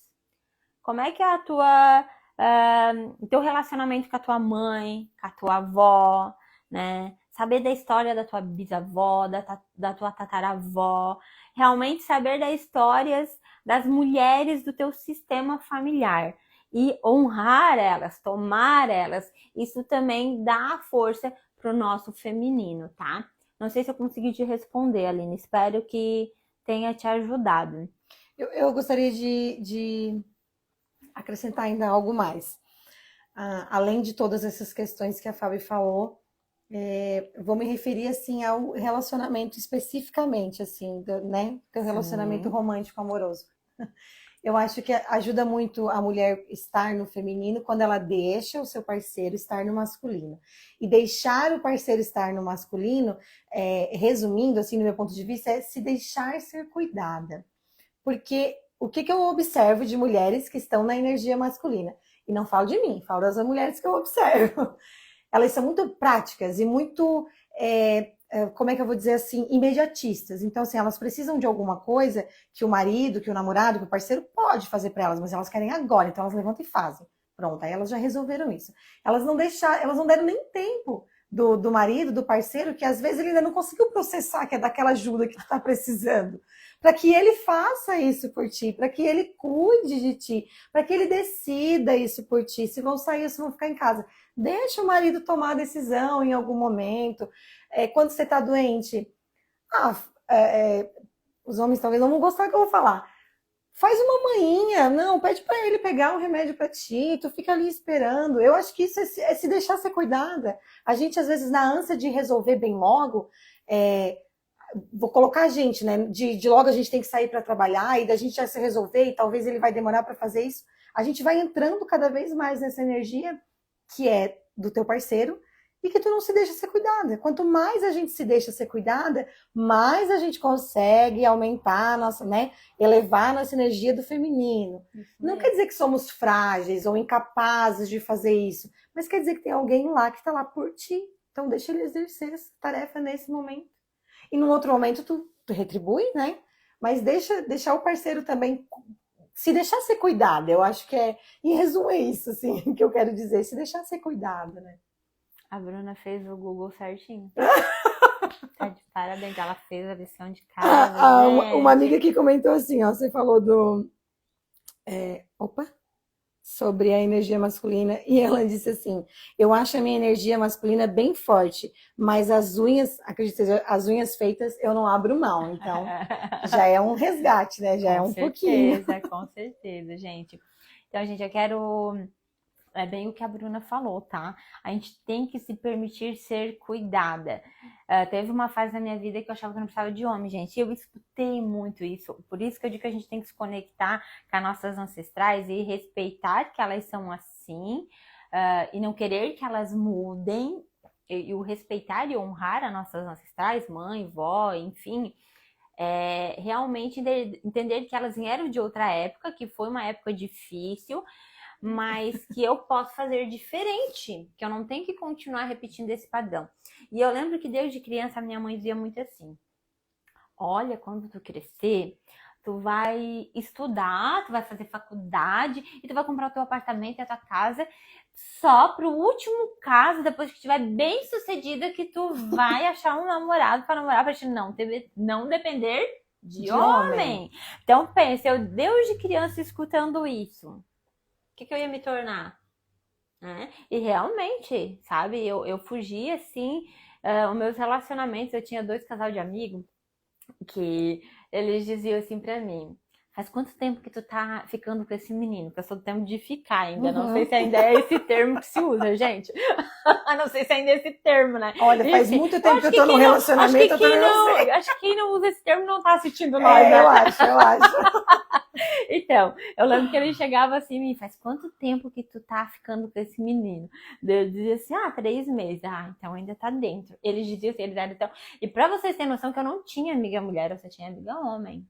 Como é que é o teu relacionamento com a tua mãe, com a tua avó, né? Saber da história da tua bisavó, da tua tataravó, realmente saber das histórias das mulheres do teu sistema familiar e honrar elas, tomar elas, isso também dá força para o nosso feminino, tá? Não sei se eu consegui te responder, Aline, espero que tenha te ajudado. Eu gostaria de acrescentar ainda algo mais. Além de todas essas questões que a Fábio falou, vou me referir assim ao relacionamento especificamente, assim, né? Teu relacionamento romântico amoroso. Eu acho que ajuda muito a mulher estar no feminino quando ela deixa o seu parceiro estar no masculino. E deixar o parceiro estar no masculino, resumindo, assim, no meu ponto de vista, é se deixar ser cuidada. Porque o que eu observo de mulheres que estão na energia masculina? E não falo de mim, falo das mulheres que eu observo. Elas são muito práticas e muito, como é que eu vou dizer assim, imediatistas. Então, assim, elas precisam de alguma coisa que o marido, que o namorado, que o parceiro pode fazer para elas, mas elas querem agora, então elas levantam e fazem. Pronto, aí elas já resolveram isso. Elas não deram nem tempo do marido, do parceiro, que às vezes ele ainda não conseguiu processar que é daquela ajuda que tu está precisando, para que ele faça isso por ti, para que ele cuide de ti, para que ele decida isso por ti, se vão sair ou se vão ficar em casa. Deixa o marido tomar a decisão em algum momento. Quando você está doente, os homens talvez não vão gostar que eu vou falar. Faz uma manhinha, não, pede para ele pegar um remédio para ti, tu fica ali esperando. Eu acho que isso é se deixar ser cuidada. A gente, às vezes, na ânsia de resolver bem logo, vou colocar a gente, né? De logo a gente tem que sair para trabalhar e da gente já se resolver e talvez ele vai demorar para fazer isso. A gente vai entrando cada vez mais nessa energia que é do teu parceiro e que tu não se deixa ser cuidada. Quanto mais a gente se deixa ser cuidada, mais a gente consegue aumentar a nossa, né? Elevar a nossa energia do feminino. Não quer dizer que somos frágeis ou incapazes de fazer isso, mas quer dizer que tem alguém lá que está lá por ti. Então deixa ele exercer essa tarefa nesse momento. E num outro momento tu retribui, né? Mas deixar o parceiro também se deixar ser cuidada. Eu acho que em resumo, é isso, assim, que eu quero dizer. Se deixar ser cuidada, né? A Bruna fez o Google certinho. Tá de parabéns, ela fez a lição de casa. Uma amiga que comentou assim, ó, você falou sobre a energia masculina, e ela disse assim, eu acho a minha energia masculina bem forte, mas as unhas, acredita, as unhas feitas eu não abro mão, então já é um resgate, né? Já é um pouquinho. Com certeza, gente. Então, gente, eu quero... É bem o que a Bruna falou, tá? A gente tem que se permitir ser cuidada. Teve uma fase na minha vida que eu achava que eu não precisava de homem, gente. Eu escutei muito isso. Por isso que eu digo que a gente tem que se conectar com as nossas ancestrais e respeitar que elas são assim, e não querer que elas mudem, e o respeitar e honrar as nossas ancestrais, mãe, vó, enfim, realmente entender que elas vieram de outra época, que foi uma época difícil, mas que eu posso fazer diferente, que eu não tenho que continuar repetindo esse padrão. E eu lembro que desde criança a minha mãe dizia muito assim: olha, quando tu crescer, tu vai estudar, tu vai fazer faculdade e tu vai comprar o teu apartamento e a tua casa só pro último caso, depois que estiver bem sucedida, que tu vai achar um namorado para namorar, pra te não depender de homem. Então pensa, eu desde criança escutando isso, o que eu ia me tornar? E realmente, sabe, eu fugi assim, os meus relacionamentos, eu tinha 2 casal de amigos que eles diziam assim pra mim: faz quanto tempo que tu tá ficando com esse menino? Porque eu sou do tempo de ficar ainda. Não sei se ainda é esse termo que se usa, gente. Não sei se ainda é esse termo, né? Olha, faz muito tempo que eu tô no relacionamento, eu também não sei. Acho que quem não usa esse termo não tá assistindo nós, né? Eu acho. Então, eu lembro que ele chegava assim, me faz quanto tempo que tu tá ficando com esse menino? Eu dizia assim, 3 meses. Então ainda tá dentro. Eles diziam assim, eles eram então... E pra vocês terem noção que eu não tinha amiga mulher, eu só tinha amiga homem.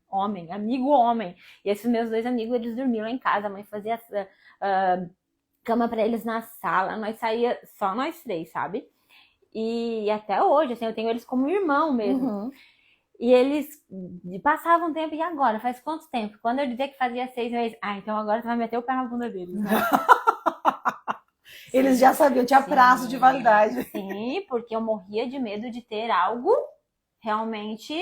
Amigo homem. E esses meus 2 amigos, eles dormiam lá em casa, a mãe fazia cama pra eles na sala, nós saía só nós 3, sabe? E até hoje, assim, eu tenho eles como irmão mesmo. E eles passavam tempo, e agora? Faz quanto tempo? Quando eu dizia que fazia 6 meses, então agora você vai meter o pé na bunda deles, né? Eles já sabiam, tinha prazo de validade. Sim, porque eu morria de medo de ter algo realmente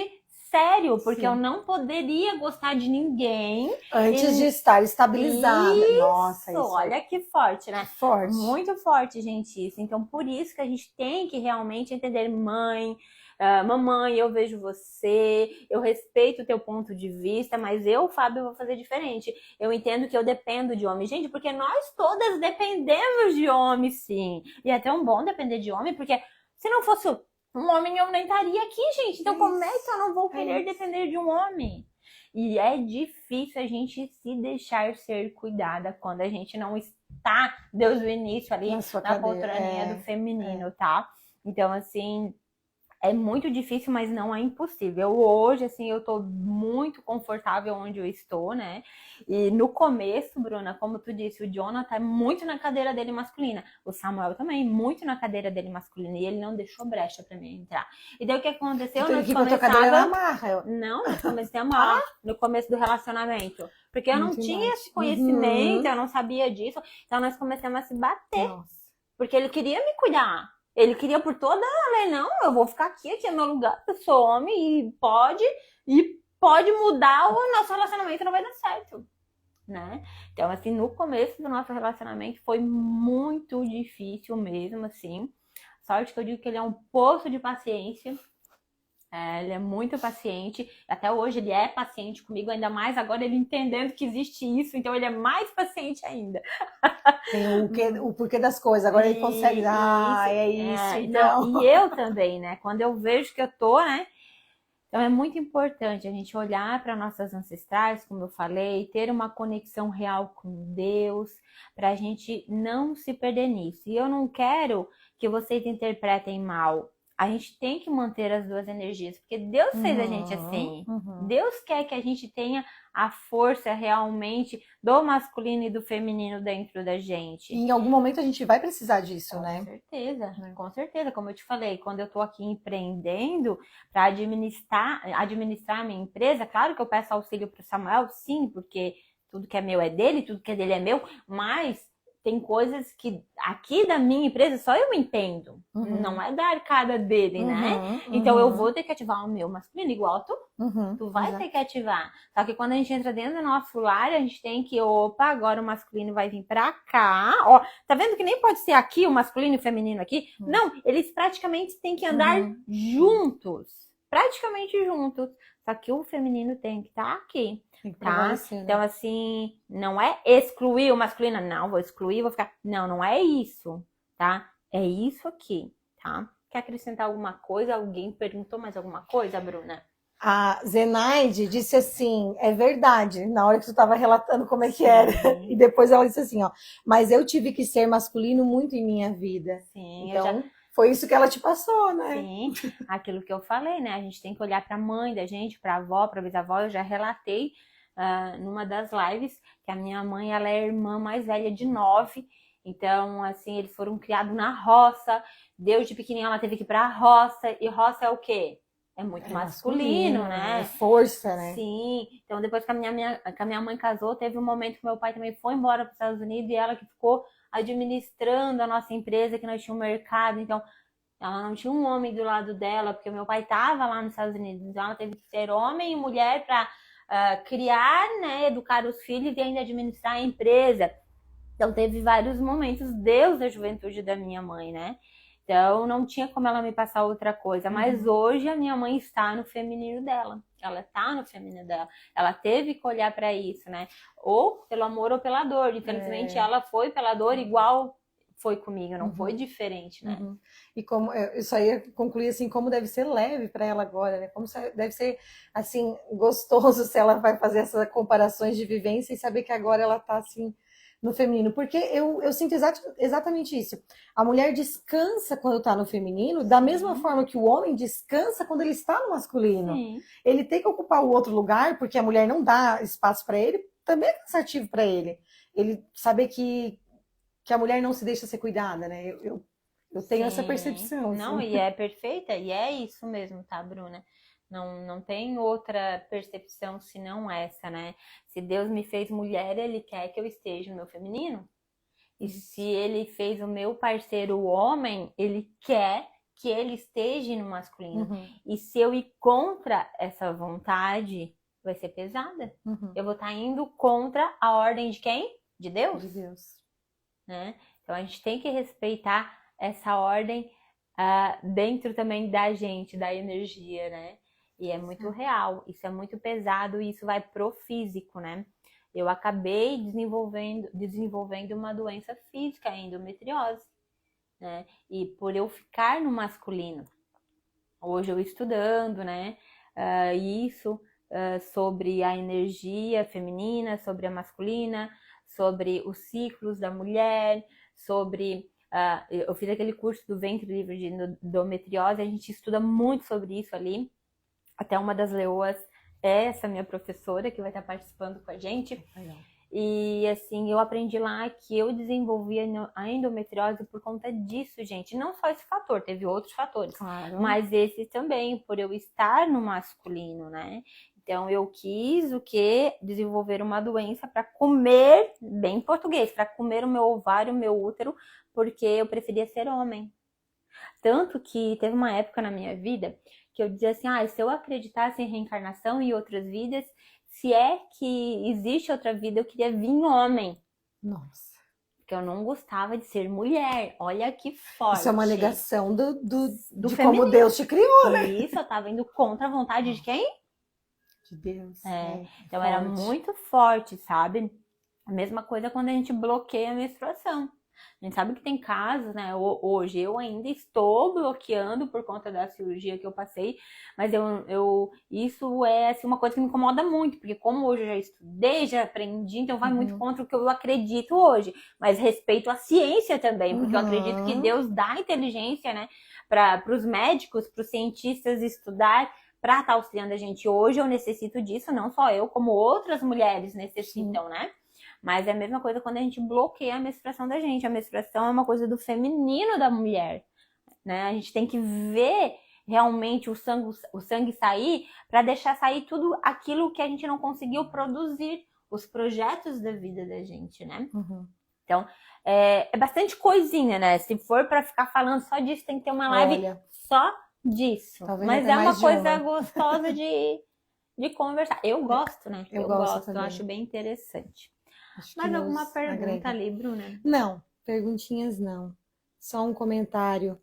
sério, porque eu não poderia gostar de ninguém antes de estar estabilizada. Nossa, isso. Olha que forte, né? Forte. Muito forte, gente, isso. Então, por isso que a gente tem que realmente entender, mamãe, eu vejo você, eu respeito o teu ponto de vista, mas eu, Fábio, vou fazer diferente. Eu entendo que eu dependo de homem. Gente, porque nós todas dependemos de homem, sim. E é tão bom depender de homem, porque se não fosse um homem, eu nem estaria aqui, gente. Então, como é que eu não vou querer depender de um homem? E é difícil a gente se deixar ser cuidada quando a gente não está desde o início ali na poltroninha do feminino, tá? Então, assim, é muito difícil, mas não é impossível. Hoje, assim, eu tô muito confortável onde eu estou, né? E no começo, Bruna, como tu disse, o Jonathan é muito na cadeira dele masculina. O Samuel também, muito na cadeira dele masculina. E ele não deixou brecha pra mim entrar. E daí o que aconteceu? Então, ele botou a cadeira na marra. Não, nós começamos no começo do relacionamento. Porque eu não tinha esse conhecimento, eu não sabia disso. Então, nós começamos a se bater. Porque ele queria me cuidar. Ele queria por toda a lei, não, eu vou ficar aqui é meu lugar, eu sou homem e pode mudar, o nosso relacionamento não vai dar certo, né? Então, assim, no começo do nosso relacionamento foi muito difícil mesmo, assim. Sorte que eu digo que ele é um poço de paciência. Ele é muito paciente, até hoje ele é paciente comigo, ainda mais agora ele entendendo que existe isso, então ele é mais paciente ainda. Tem o porquê das coisas, agora ele consegue, é isso, então. E eu também, né, quando eu vejo que eu tô, né, então é muito importante a gente olhar para nossas ancestrais, como eu falei, ter uma conexão real com Deus, para a gente não se perder nisso. E eu não quero que vocês interpretem mal. A gente tem que manter as 2 energias, porque Deus fez a gente assim. Deus quer que a gente tenha a força realmente do masculino e do feminino dentro da gente. E em algum momento a gente vai precisar disso, né? Com certeza. Como eu te falei, quando eu tô aqui empreendendo para administrar a minha empresa, claro que eu peço auxílio pro Samuel, sim, porque tudo que é meu é dele, tudo que é dele é meu, mas tem coisas que aqui da minha empresa só eu entendo. Não é da arcada dele, né? Então eu vou ter que ativar o meu masculino igual tu vai ter que ativar. Só que quando a gente entra dentro do nosso lar, a gente tem que, agora o masculino vai vir pra cá. Ó, tá vendo que nem pode ser aqui o masculino e o feminino aqui? Não, eles praticamente têm que andar juntos. Praticamente juntos. Só que o feminino tem que estar aqui. Tá? Então, assim, não é excluir o masculino. Não, vou excluir, vou ficar... Não é isso, tá? É isso aqui, tá? Quer acrescentar alguma coisa? Alguém perguntou mais alguma coisa, Bruna? A Zenaide disse assim, é verdade, na hora que tu estava relatando como é que era. E depois ela disse assim, ó, mas eu tive que ser masculino muito em minha vida. Sim, então, foi isso que ela te passou, né? Sim, aquilo que eu falei, né? A gente tem que olhar para a mãe da gente, para a avó, para a bisavó. Eu já relatei numa das lives que a minha mãe, ela é a irmã mais velha de 9. Então, assim, eles foram criados na roça. Desde pequenininha ela teve que ir para a roça. E roça é o quê? É muito masculino, né? É força, né? Sim. Então, depois que a minha mãe casou, teve um momento que meu pai também foi embora para os Estados Unidos e ela que ficou administrando a nossa empresa, que nós tínhamos um mercado. Então, ela não tinha um homem do lado dela, porque o meu pai estava lá nos Estados Unidos. Então, ela teve que ser homem e mulher para criar, né, educar os filhos e ainda administrar a empresa. Então, teve vários momentos, Deus da juventude da minha mãe, né? Então, não tinha como ela me passar outra coisa. Mas hoje a minha mãe está no feminino dela. Ela está no feminino dela. Ela teve que olhar para isso, né? Ou pelo amor ou pela dor. Infelizmente, ela foi pela dor igual foi comigo, não foi diferente, né? E como isso aí conclui assim, como deve ser leve para ela agora, né? Como deve ser assim gostoso se ela vai fazer essas comparações de vivência e saber que agora ela está assim no feminino, porque eu sinto exatamente isso. A mulher descansa quando está no feminino, da mesma forma que o homem descansa quando ele está no masculino. Sim. Ele tem que ocupar o outro lugar, porque a mulher não dá espaço para ele, também é cansativo para ele. Ele saber que a mulher não se deixa ser cuidada, né? Eu tenho essa percepção. Não, assim. e é perfeita, e é isso mesmo, tá, Bruna? Não tem outra percepção senão essa, né? Se Deus me fez mulher, Ele quer que eu esteja no meu feminino. E se Ele fez o meu parceiro homem, Ele quer que ele esteja no masculino. E se eu ir contra essa vontade, vai ser pesada. Eu vou estar indo contra a ordem de quem? De Deus. De Deus. Né? Então a gente tem que respeitar essa ordem dentro também da gente, da energia, né? E é muito real, isso é muito pesado e isso vai pro físico, né? Eu acabei desenvolvendo uma doença física, a endometriose, né? E por eu ficar no masculino, hoje eu estudando, né? Isso sobre a energia feminina, sobre a masculina, sobre os ciclos da mulher, sobre... eu fiz aquele curso do ventre livre de endometriose, a gente estuda muito sobre isso ali. Até uma das leoas é essa minha professora que vai estar participando com a gente. E assim, eu aprendi lá que eu desenvolvi a endometriose por conta disso, gente. Não só esse fator, teve outros fatores. Claro. Mas esse também, por eu estar no masculino, né? Então, eu quis o quê? Desenvolver uma doença para comer, bem em português, para comer o meu ovário, o meu útero, porque eu preferia ser homem. Tanto que teve uma época na minha vida que eu dizia assim, se eu acreditasse em reencarnação e outras vidas, se é que existe outra vida, eu queria vir homem. Nossa. Porque eu não gostava de ser mulher. Olha que forte. Isso é uma negação de como Deus te criou, né? Isso, eu tava indo contra a vontade de quem? De Deus. Então era muito forte, sabe? A mesma coisa quando a gente bloqueia a menstruação. A gente sabe que tem casos, né? Hoje eu ainda estou bloqueando por conta da cirurgia que eu passei, mas isso é assim, uma coisa que me incomoda muito, porque como hoje eu já estudei, já aprendi, então vai muito contra o que eu acredito hoje, mas respeito a ciência também, porque eu acredito que Deus dá inteligência, né, para os médicos, para os cientistas estudar, para estar auxiliando a gente. Hoje eu necessito disso, não só eu, como outras mulheres necessitam, né? Mas é a mesma coisa quando a gente bloqueia a menstruação da gente. A menstruação é uma coisa do feminino da mulher, né? A gente tem que ver realmente o sangue sair para deixar sair tudo aquilo que a gente não conseguiu produzir, os projetos da vida da gente, né? Então, é bastante coisinha, né? Se for para ficar falando só disso, tem que ter uma live só disso. Mas é uma coisa gostosa de conversar. Eu gosto, né? Eu gosto, eu acho bem interessante. Mais alguma pergunta ali, Bruna? Não, perguntinhas não. Só um comentário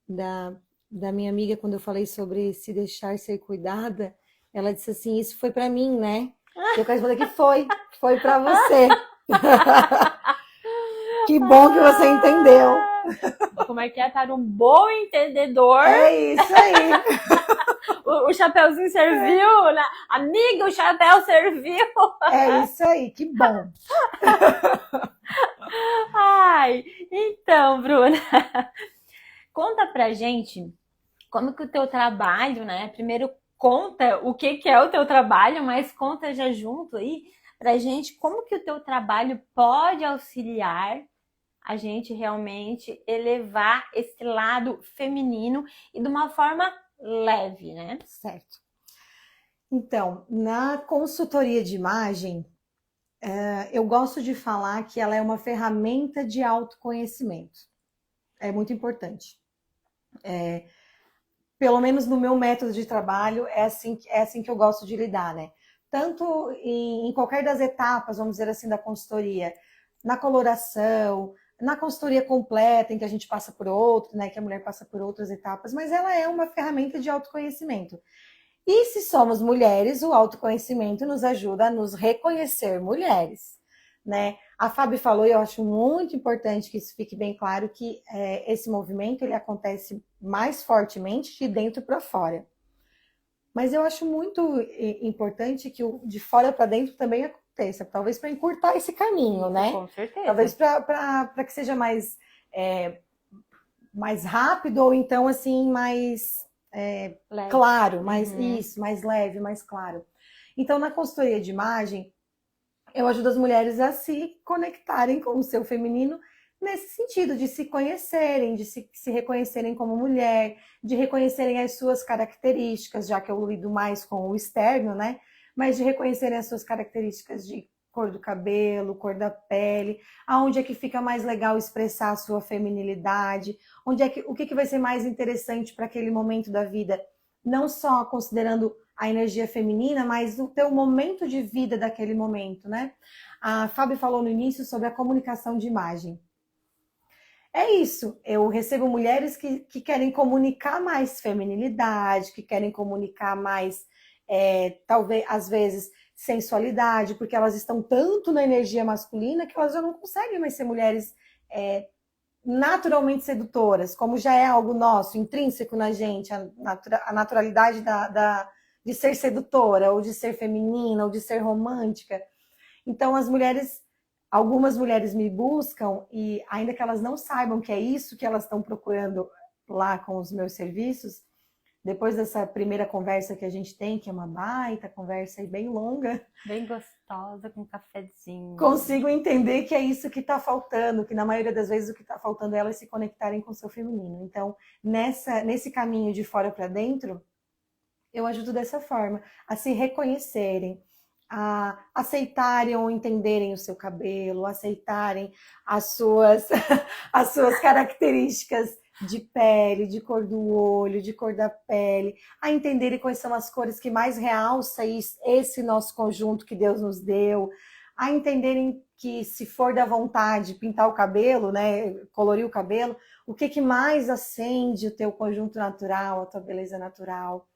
da minha amiga quando eu falei sobre se deixar ser cuidada. Ela disse assim, isso foi pra mim, né? Eu quero responder que foi pra você. Que bom que você entendeu. Como é que é? Para um bom entendedor. É isso aí. o chapéuzinho serviu, né? Amiga, o chapéu serviu. É isso aí, que bom. Ai, então, Bruna, conta pra gente como que o teu trabalho, né? Primeiro conta o que que é o teu trabalho, mas conta já junto aí pra gente como que o teu trabalho pode auxiliar a gente realmente elevar esse lado feminino e de uma forma leve, né? Certo. Então, na consultoria de imagem, eu gosto de falar que ela é uma ferramenta de autoconhecimento. É muito importante. Pelo menos no meu método de trabalho, é assim que eu gosto de lidar, né? Tanto em qualquer das etapas, vamos dizer assim, da consultoria, na coloração, na consultoria completa, em que a gente passa por outro, né? Que a mulher passa por outras etapas, mas ela é uma ferramenta de autoconhecimento. E se somos mulheres, o autoconhecimento nos ajuda a nos reconhecer mulheres, né? A Fábio falou, e eu acho muito importante que isso fique bem claro, que esse movimento ele acontece mais fortemente de dentro para fora. Mas eu acho muito importante que o de fora para dentro também aconteça, talvez para encurtar esse caminho, né? Com certeza. Talvez para que seja mais rápido ou então assim mais claro, mais leve, mais claro. Então, na consultoria de imagem, eu ajudo as mulheres a se conectarem com o seu feminino nesse sentido, de se conhecerem, de se reconhecerem como mulher, de reconhecerem as suas características, já que eu lido mais com o externo, né? Mas de reconhecerem as suas características de cor do cabelo, cor da pele, aonde é que fica mais legal expressar a sua feminilidade, o que vai ser mais interessante para aquele momento da vida, não só considerando a energia feminina, mas o teu momento de vida daquele momento, né? A Fábio falou no início sobre a comunicação de imagem. É isso, eu recebo mulheres que querem comunicar mais feminilidade, que querem comunicar mais, talvez, às vezes, sensualidade, porque elas estão tanto na energia masculina que elas já não conseguem mais ser mulheres naturalmente sedutoras, como já é algo nosso, intrínseco na gente, a naturalidade de ser sedutora, ou de ser feminina, ou de ser romântica. Então, algumas mulheres me buscam e ainda que elas não saibam que é isso que elas estão procurando lá com os meus serviços, depois dessa primeira conversa que a gente tem, que é uma baita conversa e bem longa, bem gostosa, com cafezinho, consigo entender que é isso que está faltando, que na maioria das vezes o que está faltando é elas se conectarem com o seu feminino. Então, nesse caminho de fora para dentro, eu ajudo dessa forma, a se reconhecerem, a aceitarem ou entenderem o seu cabelo, aceitarem as suas características de pele, de cor do olho, de cor da pele, a entenderem quais são as cores que mais realçam esse nosso conjunto que Deus nos deu, a entenderem que se for da vontade pintar o cabelo, né, colorir o cabelo, o que mais acende o teu conjunto natural, a tua beleza natural.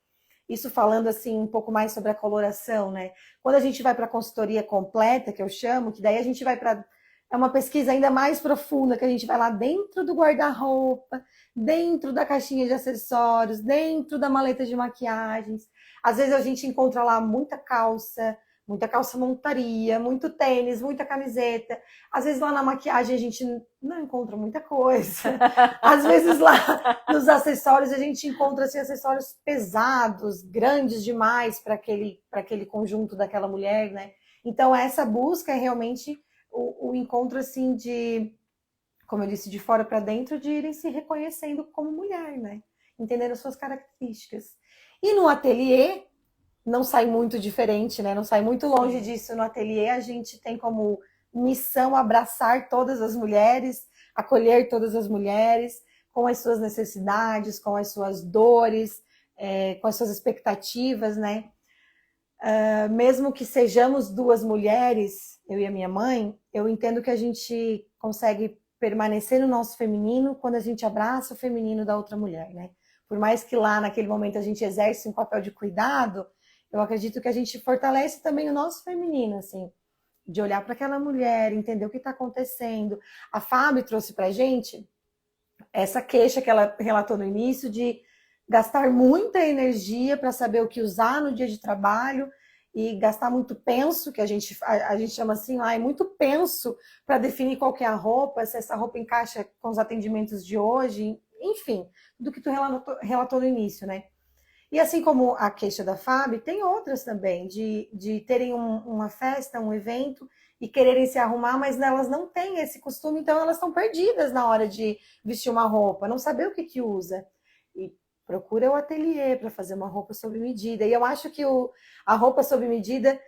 Isso falando assim um pouco mais sobre a coloração, né? Quando a gente vai para a consultoria completa, que eu chamo, que daí a gente vai para uma pesquisa ainda mais profunda, que a gente vai lá dentro do guarda-roupa, dentro da caixinha de acessórios, dentro da maleta de maquiagens. Às vezes a gente encontra lá muita calça montaria, muito tênis, muita camiseta. Às vezes lá na maquiagem a gente não encontra muita coisa. Às vezes lá nos acessórios a gente encontra assim, acessórios pesados, grandes demais para aquele conjunto daquela mulher, né? Então essa busca é realmente o encontro assim de, como eu disse, de fora para dentro, de irem se reconhecendo como mulher, né? Entendendo as suas características. E no ateliê não sai muito diferente, né? Não sai muito longe disso. No ateliê a gente tem como missão abraçar todas as mulheres, acolher todas as mulheres com as suas necessidades, com as suas dores, com as suas expectativas, né? Mesmo que sejamos duas mulheres, eu e a minha mãe, eu entendo que a gente consegue permanecer no nosso feminino quando a gente abraça o feminino da outra mulher, né? Por mais que lá naquele momento a gente exerce um papel de cuidado, eu acredito que a gente fortalece também o nosso feminino, assim, de olhar para aquela mulher, entender o que está acontecendo. A Fábio trouxe para a gente essa queixa que ela relatou no início de gastar muita energia para saber o que usar no dia de trabalho e gastar muito penso, que a gente chama assim, é muito penso para definir qual que é a roupa, se essa roupa encaixa com os atendimentos de hoje, enfim, do que tu relatou no início, né? E assim como a queixa da Fábio, tem outras também, de terem uma festa, um evento, e quererem se arrumar, mas elas não têm esse costume, então elas estão perdidas na hora de vestir uma roupa, não saber o que usa. E procura o ateliê para fazer uma roupa sob medida. E eu acho que a roupa sob medida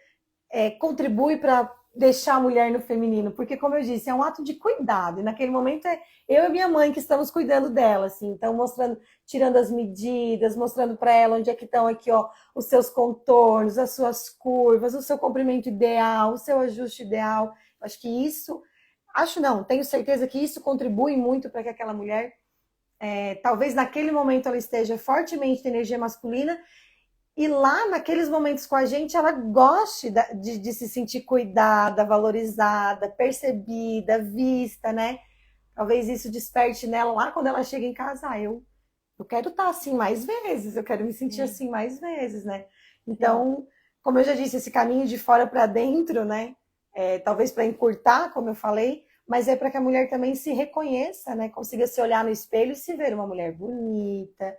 contribui para deixar a mulher no feminino, porque, como eu disse, é um ato de cuidado, e naquele momento é eu e minha mãe que estamos cuidando dela, assim, então mostrando, tirando as medidas, mostrando para ela onde é que estão aqui, ó, os seus contornos, as suas curvas, o seu comprimento ideal, o seu ajuste ideal. Acho que isso, tenho certeza que isso contribui muito para que aquela mulher, talvez naquele momento ela esteja fortemente de energia masculina, e lá, naqueles momentos com a gente, ela goste de se sentir cuidada, valorizada, percebida, vista, né? Talvez isso desperte nela lá quando ela chega em casa. Eu quero estar assim mais vezes, eu quero me sentir assim mais vezes, né? Então, como eu já disse, esse caminho de fora para dentro, né? Talvez para encurtar, como eu falei, mas é para que a mulher também se reconheça, né? Consiga se olhar no espelho e se ver uma mulher bonita,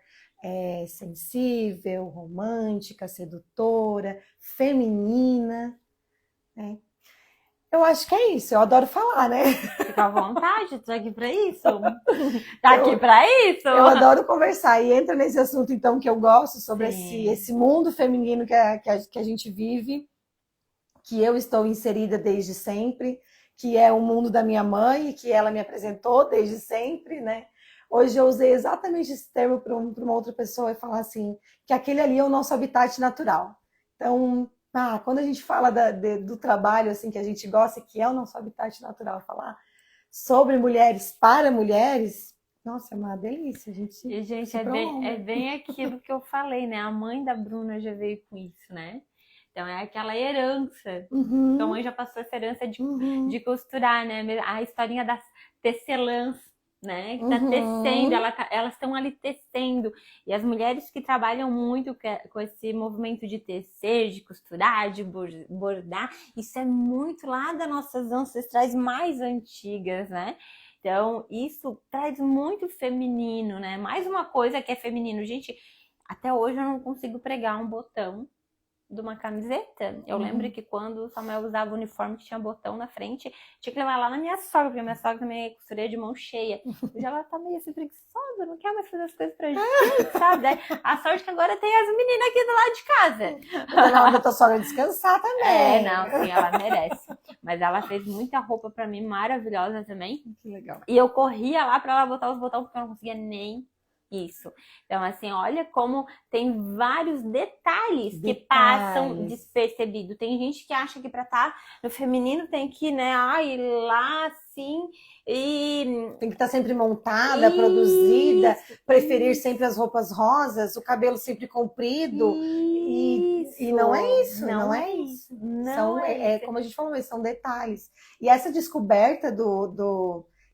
sensível, romântica, sedutora, feminina, né? Eu acho que é isso, eu adoro falar, né? Fica à vontade, tô aqui pra isso. Tá aqui pra isso. Eu adoro conversar e entra nesse assunto, então, que eu gosto, sobre esse mundo feminino que a gente vive, que eu estou inserida desde sempre, que é o mundo da minha mãe, que ela me apresentou desde sempre, né? Hoje eu usei exatamente esse termo para uma outra pessoa e falar assim, que aquele ali é o nosso habitat natural. Então, quando a gente fala do trabalho assim que a gente gosta, que é o nosso habitat natural, falar sobre mulheres para mulheres, nossa, é uma delícia. E, gente, é bem aquilo que eu falei, né? A mãe da Bruna já veio com isso, né? Então é aquela herança. Uhum. Então a mãe já passou essa herança de costurar, né? A historinha das tecelãs, né? Que tá tecendo, elas estão ali tecendo. E as mulheres que trabalham muito com esse movimento de tecer, de costurar, de bordar, isso é muito lá das nossas ancestrais mais antigas, né? Então, isso traz muito feminino, né? Mais uma coisa que é feminino. Gente, até hoje eu não consigo pregar um botão de uma camiseta. Eu lembro que quando o Samuel usava o uniforme que tinha botão na frente, tinha que levar lá na minha sogra, porque a minha sogra também é costureira de mão cheia. Hoje ela tá meio assim preguiçosa, não quer mais fazer as coisas pra gente, sabe? Daí, a sorte que agora tem as meninas aqui do lado de casa. Tá na hora da tua sogra descansar também. Não, sim, ela merece. Mas ela fez muita roupa pra mim, maravilhosa também. Que legal. E eu corria lá pra ela botar os botões, porque eu não conseguia nem isso. Então, assim, olha como tem vários detalhes que passam despercebido. Tem gente que acha que para estar no feminino tem que, né, ir lá assim e... Tem que estar sempre montada, produzida, preferir sempre as roupas rosas, o cabelo sempre comprido. E não é isso, não é isso. Como a gente falou, são detalhes. E essa descoberta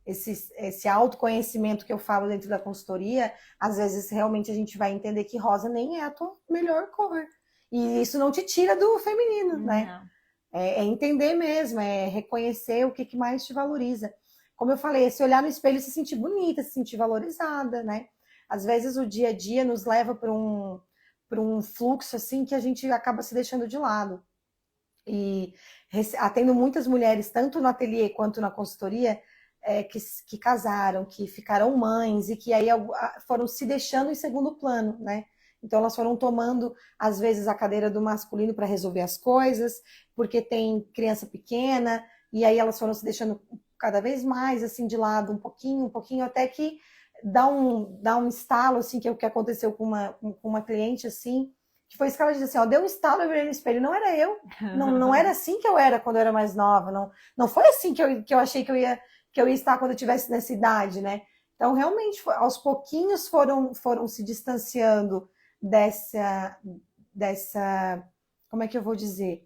esse autoconhecimento que eu falo dentro da consultoria, às vezes realmente a gente vai entender que rosa nem é a tua melhor cor. E isso não te tira do feminino, né? É entender mesmo, é reconhecer o que mais te valoriza. Como eu falei, esse olhar no espelho e se sentir bonita, se sentir valorizada, né? Às vezes o dia a dia nos leva para um fluxo assim que a gente acaba se deixando de lado. E atendo muitas mulheres, tanto no ateliê quanto na consultoria, que casaram, que ficaram mães e que aí foram se deixando em segundo plano, né? Então elas foram tomando, às vezes, a cadeira do masculino para resolver as coisas, porque tem criança pequena, e aí elas foram se deixando cada vez mais assim de lado, um pouquinho, até que dá um estalo, assim, que é o que aconteceu com uma cliente, assim, que foi isso que ela disse assim, ó, deu um estalo, eu virei no espelho, não era eu, não era assim que eu era quando eu era mais nova, não foi assim que eu achei que eu ia estar quando eu tivesse nessa idade, né? Então, realmente, aos pouquinhos foram se distanciando dessa, como é que eu vou dizer?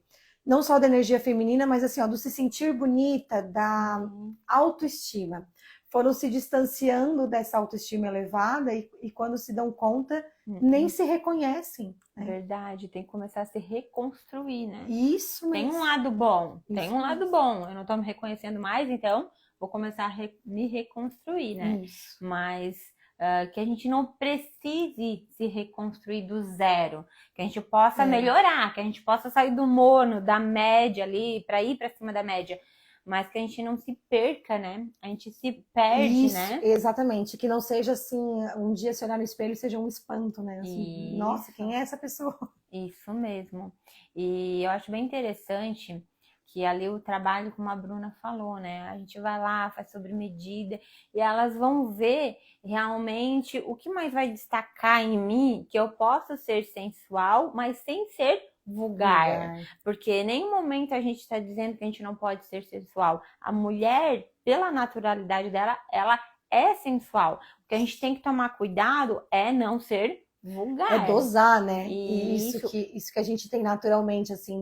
não só da energia feminina, mas assim, ó, do se sentir bonita, da autoestima. Foram se distanciando dessa autoestima elevada e quando se dão conta, nem se reconhecem. Né? Verdade, tem que começar a se reconstruir, né? Isso mesmo. Tem um lado bom, Isso tem um lado mesmo. bom. Eu não tô me reconhecendo mais, então vou começar a me reconstruir, né? Isso. Mas que a gente não precise se reconstruir do zero, que a gente possa melhorar, que a gente possa sair do morno, da média ali, para ir para cima da média, mas que a gente não se perca, né? A gente se perde, Isso, né? exatamente. Que não seja assim, um dia se olhar no espelho seja um espanto, né? Assim, nossa, quem é essa pessoa? Isso mesmo. E eu acho bem interessante que ali o trabalho, como a Bruna falou, né? A gente vai lá, faz sobre medida e elas vão ver realmente o que mais vai destacar em mim, que eu posso ser sensual, mas sem ser vulgar. Porque em nenhum momento a gente está dizendo que a gente não pode ser sensual. A mulher, pela naturalidade dela, ela é sensual. O que a gente tem que tomar cuidado é não ser vulgar. É dosar, né? Isso que a gente tem naturalmente, assim,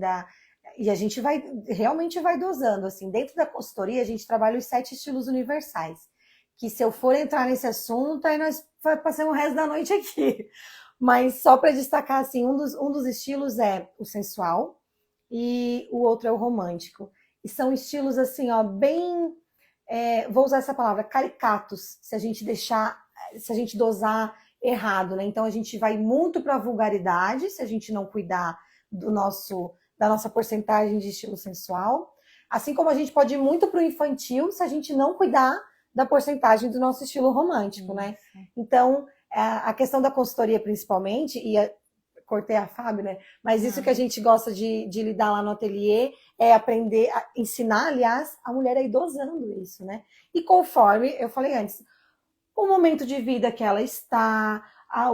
e a gente realmente vai dosando, assim. Dentro da consultoria, a gente trabalha os 7 estilos universais. Que se eu for entrar nesse assunto, aí nós passamos o resto da noite aqui. Mas só para destacar, assim, um dos estilos é o sensual e o outro é o romântico. E são estilos, assim, ó, bem... vou usar essa palavra, caricatos, se a gente dosar errado, né? Então a gente vai muito para a vulgaridade, se a gente não cuidar da nossa porcentagem de estilo sensual, assim como a gente pode ir muito para o infantil, se a gente não cuidar da porcentagem do nosso estilo romântico, né? Então, a questão da consultoria principalmente, cortei a Fábio, né? Mas isso que a gente gosta de lidar lá no ateliê é aprender, ensinar, aliás, a mulher a ir dosando isso, né? E conforme, eu falei antes, o momento de vida que ela está,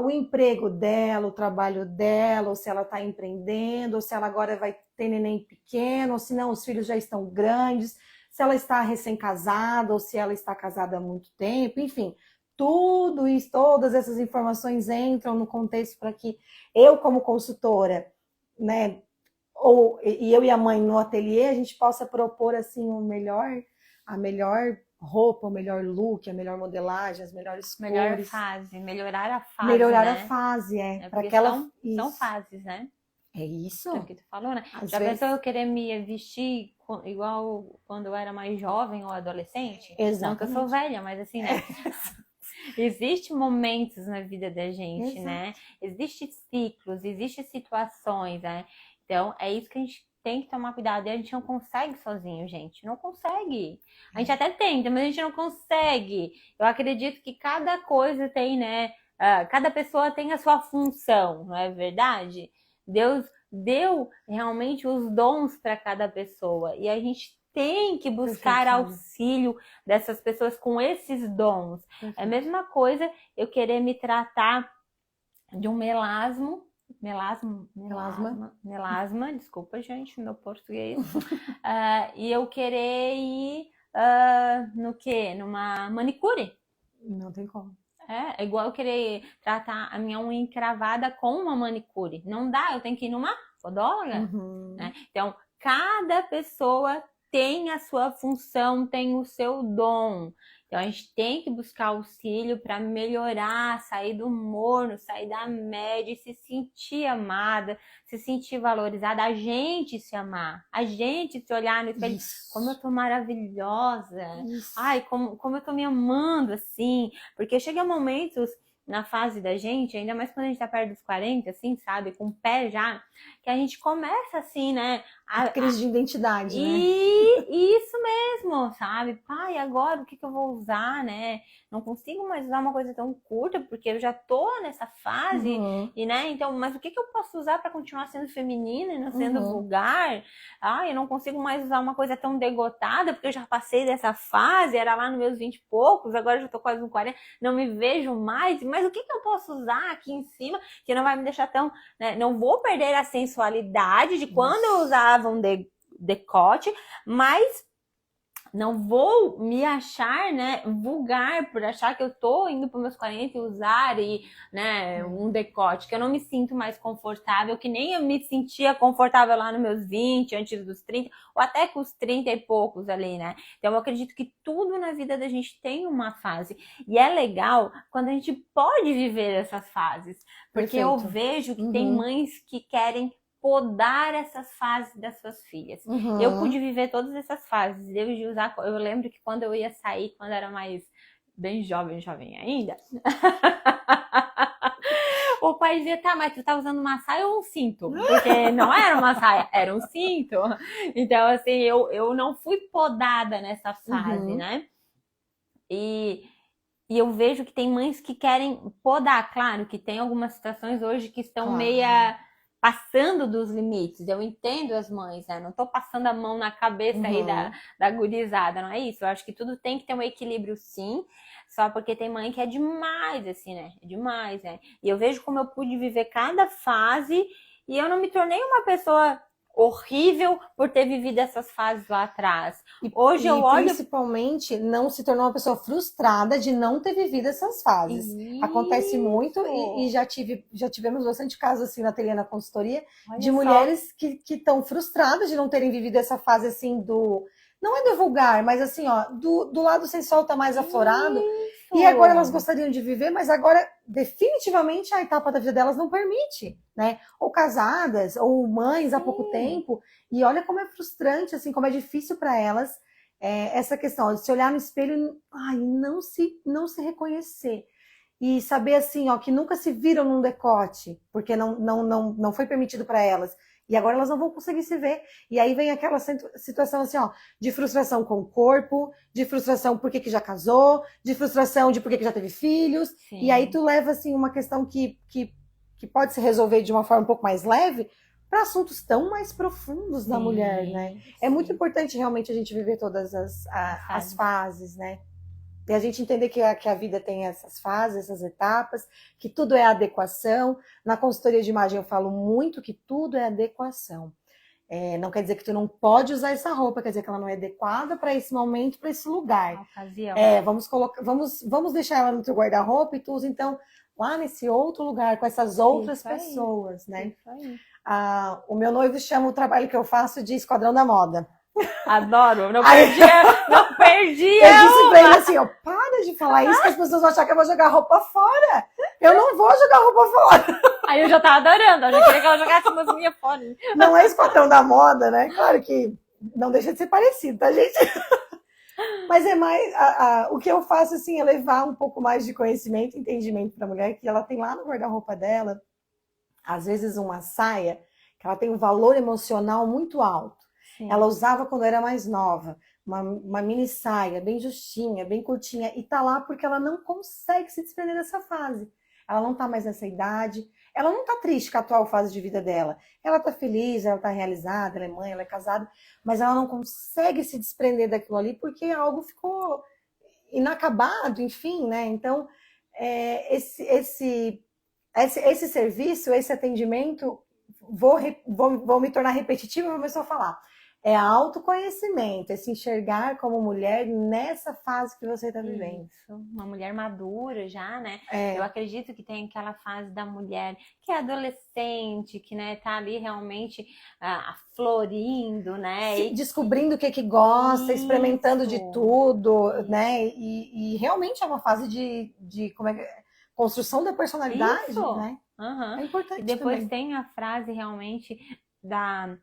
o emprego dela, o trabalho dela, ou se ela está empreendendo, ou se ela agora vai ter neném pequeno, ou se não, os filhos já estão grandes, se ela está recém-casada, ou se ela está casada há muito tempo, enfim, tudo isso, todas essas informações entram no contexto para que eu, como consultora, né, e eu e a mãe no ateliê, a gente possa propor assim a melhor roupa, o melhor look, a melhor modelagem, as melhores cores. Melhorar a fase, melhorar né? a fase, Porque são fases, né? É isso. É o que tu falou, né? Às Já vezes... pensou eu querer me vestir igual quando eu era mais jovem ou adolescente? Exatamente. Não que eu sou velha, mas assim, né? Existem momentos na vida da gente, né? Existem ciclos, existem situações, né? Então, é isso que a gente tem que tomar cuidado. E a gente não consegue sozinho, gente. Não consegue. A gente até tenta, mas a gente não consegue. Eu acredito que cada coisa tem, né? Cada pessoa tem a sua função, não é verdade? Deus deu realmente os dons para cada pessoa. E a gente tem que buscar auxílio dessas pessoas com esses dons. É a mesma coisa eu querer me tratar de um melasma, desculpa, gente, meu português. E eu querer ir no quê? Numa manicure. Não tem como. É igual eu querer tratar a minha unha encravada com uma manicure. Não dá, eu tenho que ir numa podóloga. Né? Então, cada pessoa tem a sua função, tem o seu dom. Então, a gente tem que buscar auxílio para melhorar, sair do morno, sair da média e se sentir amada, se sentir valorizada, a gente se amar, a gente se olhar no espelho, como eu tô maravilhosa, ai, como eu tô me amando, assim, porque chega momentos na fase da gente, ainda mais quando a gente tá perto dos 40, assim, sabe, com o pé já, que a gente começa assim, né? A crise de identidade, né? E isso mesmo, sabe? Pai, agora o que eu vou usar, né? Não consigo mais usar uma coisa tão curta, porque eu já tô nessa fase, e, né? Então, mas o que eu posso usar para continuar sendo feminina e não sendo vulgar? Ai, eu não consigo mais usar uma coisa tão degotada, porque eu já passei dessa fase, era lá nos meus 20 e poucos, agora eu já tô quase no 40, não me vejo mais, mas o que eu posso usar aqui em cima que não vai me deixar tão, né? Não vou perder a sensualidade de quando eu usava um decote, mas não vou me achar, né, vulgar por achar que eu tô indo para meus 40 e usar né, um decote, que eu não me sinto mais confortável, que nem eu me sentia confortável lá nos meus 20, antes dos 30, ou até com os 30 e poucos ali, né? Então eu acredito que tudo na vida da gente tem uma fase. E é legal quando a gente pode viver essas fases, porque eu vejo que tem mães que querem podar essas fases das suas filhas. Eu pude viver todas essas fases. Eu lembro que quando eu ia sair, quando era mais bem jovem ainda, o pai dizia, tá, mas tu tá usando uma saia ou um cinto? Porque não era uma saia, era um cinto. Então, assim, eu não fui podada nessa fase, né? E eu vejo que tem mães que querem podar. Claro que tem algumas situações hoje que estão meia passando dos limites. Eu entendo as mães, né? Não tô passando a mão na cabeça aí da gurizada, não é isso? Eu acho que tudo tem que ter um equilíbrio, sim. Só porque tem mãe que é demais, assim, né? É demais, né? E eu vejo como eu pude viver cada fase e eu não me tornei uma pessoa horrível por ter vivido essas fases lá atrás. Hoje eu olho... principalmente não se tornou uma pessoa frustrada de não ter vivido essas fases. Isso. Acontece muito e já tivemos bastante casos assim na ateliê, na consultoria, de mulheres que estão frustradas de não terem vivido essa fase assim do... Não é do vulgar, mas assim, ó, do lado sensual tá mais aflorado. E agora elas gostariam de viver, mas agora definitivamente a etapa da vida delas não permite, né? Ou casadas, ou mães há pouco tempo. E olha como é frustrante, assim, como é difícil para elas essa questão de se olhar no espelho e não se reconhecer. E saber, assim, ó, que nunca se viram num decote, porque não foi permitido para elas. E agora elas não vão conseguir se ver. E aí vem aquela situação assim, ó, de frustração com o corpo, de frustração por que já casou, de frustração de por que já teve filhos. Sim. E aí tu leva, assim, uma questão que pode se resolver de uma forma um pouco mais leve para assuntos tão mais profundos da mulher, né? É muito importante realmente a gente viver todas as fases, né? E a gente entender que a vida tem essas fases, essas etapas, que tudo é adequação. Na consultoria de imagem eu falo muito que tudo é adequação. Não quer dizer que tu não pode usar essa roupa, quer dizer que ela não é adequada para esse momento, para esse lugar. Ocasião. Vamos deixar ela no teu guarda-roupa e tu usa então lá nesse outro lugar, com essas outras pessoas, né? Isso aí. O meu noivo chama o trabalho que eu faço de Esquadrão da Moda. Adoro, não perdia. Eu disse pra ele assim, para de falar isso que as pessoas vão achar que eu vou jogar roupa fora. Eu não vou jogar roupa fora. Aí eu já tava adorando, eu já queria que ela jogasse umas minhas fora. Não é Esquadrão da Moda, né? Claro que não deixa de ser parecido, tá, gente? Mas é mais, o que eu faço, assim, é levar um pouco mais de conhecimento e entendimento pra mulher, que ela tem lá no guarda-roupa dela, às vezes uma saia, que ela tem um valor emocional muito alto. Sim. Ela usava quando era mais nova, uma mini saia, bem justinha, bem curtinha, e tá lá porque ela não consegue se desprender dessa fase. Ela não tá mais nessa idade, ela não tá triste com a atual fase de vida dela. Ela tá feliz, ela tá realizada, ela é mãe, ela é casada, mas ela não consegue se desprender daquilo ali porque algo ficou inacabado, enfim, né? Então, esse serviço, esse atendimento, vou me tornar repetitiva e vou começar a falar. É autoconhecimento, é se enxergar como mulher nessa fase que você está vivendo. Isso, uma mulher madura já, né? Eu acredito que tem aquela fase da mulher que é adolescente, que, né, tá ali realmente florindo, né? Descobrindo o que gosta, experimentando de tudo, né? E realmente é uma fase de construção da personalidade, né? Uhum. É importante. E depois também. Tem a frase realmente da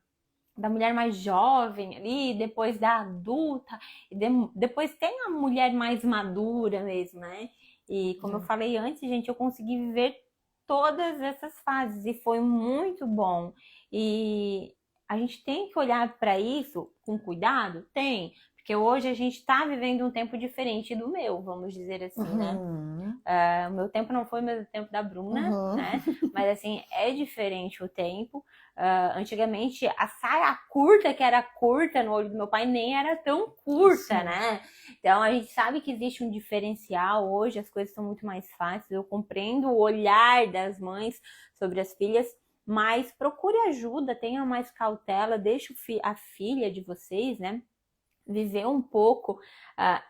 mulher mais jovem ali, depois da adulta, e depois tem a mulher mais madura mesmo, né? E como eu falei antes, gente, eu consegui viver todas essas fases e foi muito bom. E a gente tem que olhar para isso com cuidado? Tem. Porque hoje a gente está vivendo um tempo diferente do meu, vamos dizer assim, né? O meu tempo não foi o mesmo tempo da Bruna, né? Mas assim, é diferente o tempo. Antigamente, a saia curta, que era curta no olho do meu pai, nem era tão curta, né? Então, a gente sabe que existe um diferencial. Hoje as coisas são muito mais fáceis. Eu compreendo o olhar das mães sobre as filhas, mas procure ajuda, tenha mais cautela, deixe a filha de vocês, né? viver um pouco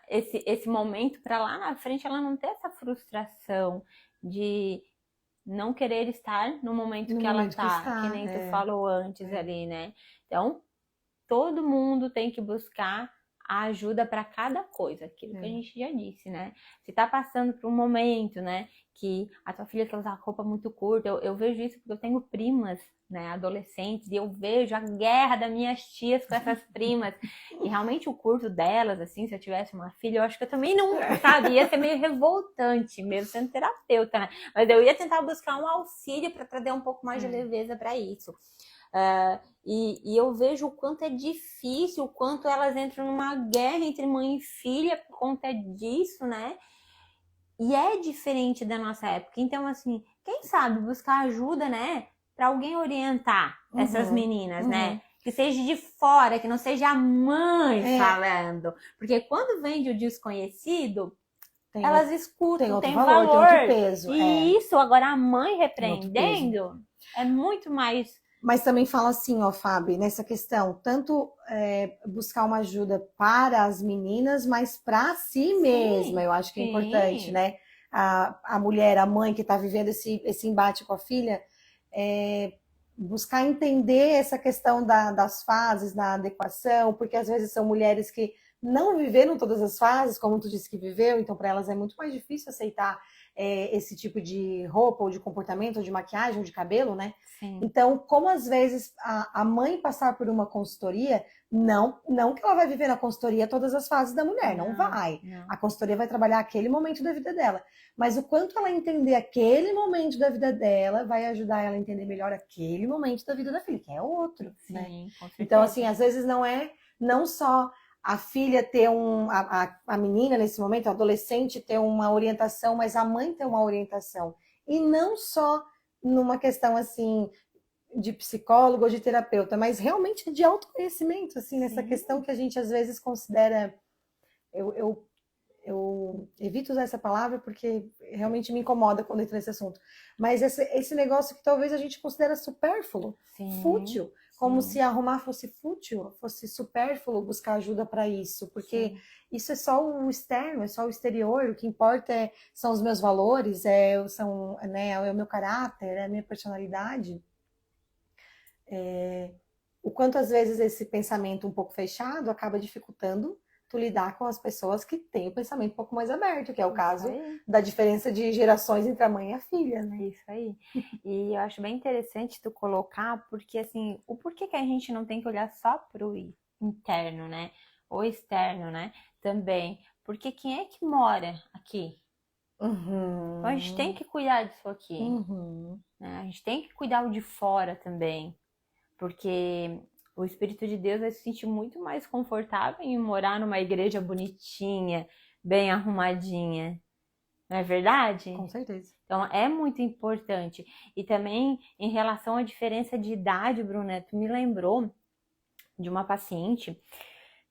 esse momento para lá na frente ela não ter essa frustração de não querer estar no momento que ela tá, que nem tu falou antes ali, né? Então, todo mundo tem que buscar a ajuda para cada coisa, aquilo que a gente já disse, né? Se tá passando por um momento, né, que a tua filha quer usar roupa muito curta, eu vejo isso porque eu tenho primas, né, adolescentes, e eu vejo a guerra das minhas tias com essas primas, e realmente o curso delas, assim, se eu tivesse uma filha, eu acho que eu também não, sabe, ia ser meio revoltante, mesmo sendo terapeuta, né? Mas eu ia tentar buscar um auxílio para trazer um pouco mais de leveza para isso. E eu vejo o quanto é difícil, o quanto elas entram numa guerra entre mãe e filha por conta disso, né? E é diferente da nossa época. Então, assim, quem sabe buscar ajuda, né? Pra alguém orientar essas meninas, né? Que seja de fora, que não seja a mãe falando. Porque quando vem de o desconhecido, elas escutam, tem valor. Tem outro peso. E isso, agora a mãe repreendendo, é muito mais... Mas também fala assim, ó, Fábio, nessa questão, tanto buscar uma ajuda para as meninas, mas para si mesma, eu acho que é importante, né? A mulher, a mãe que está vivendo esse embate com a filha, buscar entender essa questão das fases, da adequação, porque às vezes são mulheres que não viveram todas as fases, como tu disse que viveu, então para elas é muito mais difícil aceitar esse tipo de roupa, ou de comportamento, ou de maquiagem, ou de cabelo, né? Sim. Então, como às vezes a mãe passar por uma consultoria, não que ela vai viver na consultoria todas as fases da mulher, não vai. Não. A consultoria vai trabalhar aquele momento da vida dela. Mas o quanto ela entender aquele momento da vida dela, vai ajudar ela a entender melhor aquele momento da vida da filha, que é outro, Sim, né? Com certeza. Então, assim, às vezes não só a filha ter a menina nesse momento, a adolescente ter uma orientação, mas a mãe ter uma orientação. E não só numa questão, assim, de psicólogo ou de terapeuta, mas realmente de autoconhecimento, assim, nessa questão que a gente às vezes considera... Eu evito usar essa palavra porque realmente me incomoda quando entra nesse assunto. Mas esse negócio que talvez a gente considera supérfluo, fútil, como se arrumar fosse fútil, fosse supérfluo buscar ajuda para isso, porque isso é só o externo, é só o exterior, o que importa são os meus valores, é o meu caráter, é a minha personalidade. O quanto às vezes esse pensamento um pouco fechado acaba dificultando tu lidar com as pessoas que têm o pensamento um pouco mais aberto, que é o caso da diferença de gerações entre a mãe e a filha, né? Isso aí. E eu acho bem interessante tu colocar, porque assim, o porquê que a gente não tem que olhar só pro interno, né? Ou externo, né? Também. Porque quem é que mora aqui? Então a gente tem que cuidar disso aqui. Né? A gente tem que cuidar o de fora também. Porque o Espírito de Deus vai se sentir muito mais confortável em morar numa igreja bonitinha, bem arrumadinha. Não é verdade? Com certeza. Então, é muito importante. E também, em relação à diferença de idade, Bruna, tu me lembrou de uma paciente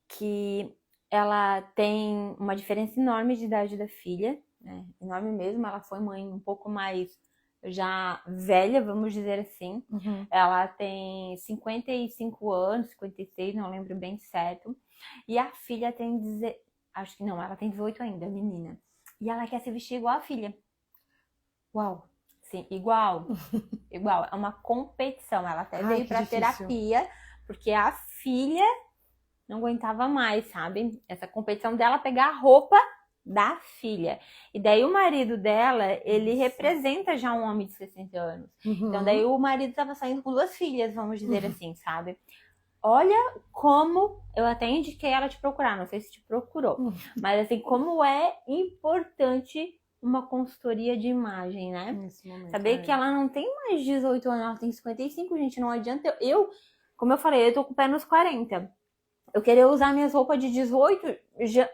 que ela tem uma diferença enorme de idade da filha, né? Enorme mesmo, ela foi mãe um pouco mais... já velha, vamos dizer assim. Ela tem 55 anos, 56, não lembro bem certo. E a filha tem... acho que não, ela tem 18 ainda, menina. E ela quer se vestir igual a filha. Uau! Sim, igual. Igual. É uma competição. Ela até veio pra terapia, porque a filha não aguentava mais, sabe? Essa competição dela pegar a roupa da filha. E daí o marido dela, ele representa já um homem de 60 anos. Então daí o marido tava saindo com 2 filhas, vamos dizer assim, sabe? Olha como eu até indiquei ela te procurar, não sei se te procurou, mas assim, como é importante uma consultoria de imagem, né? Nesse momento, saber que ela não tem mais 18 anos, ela tem 55, gente, não adianta como eu falei, eu tô com o pé nos 40. Eu querer usar minhas roupas de 18, já...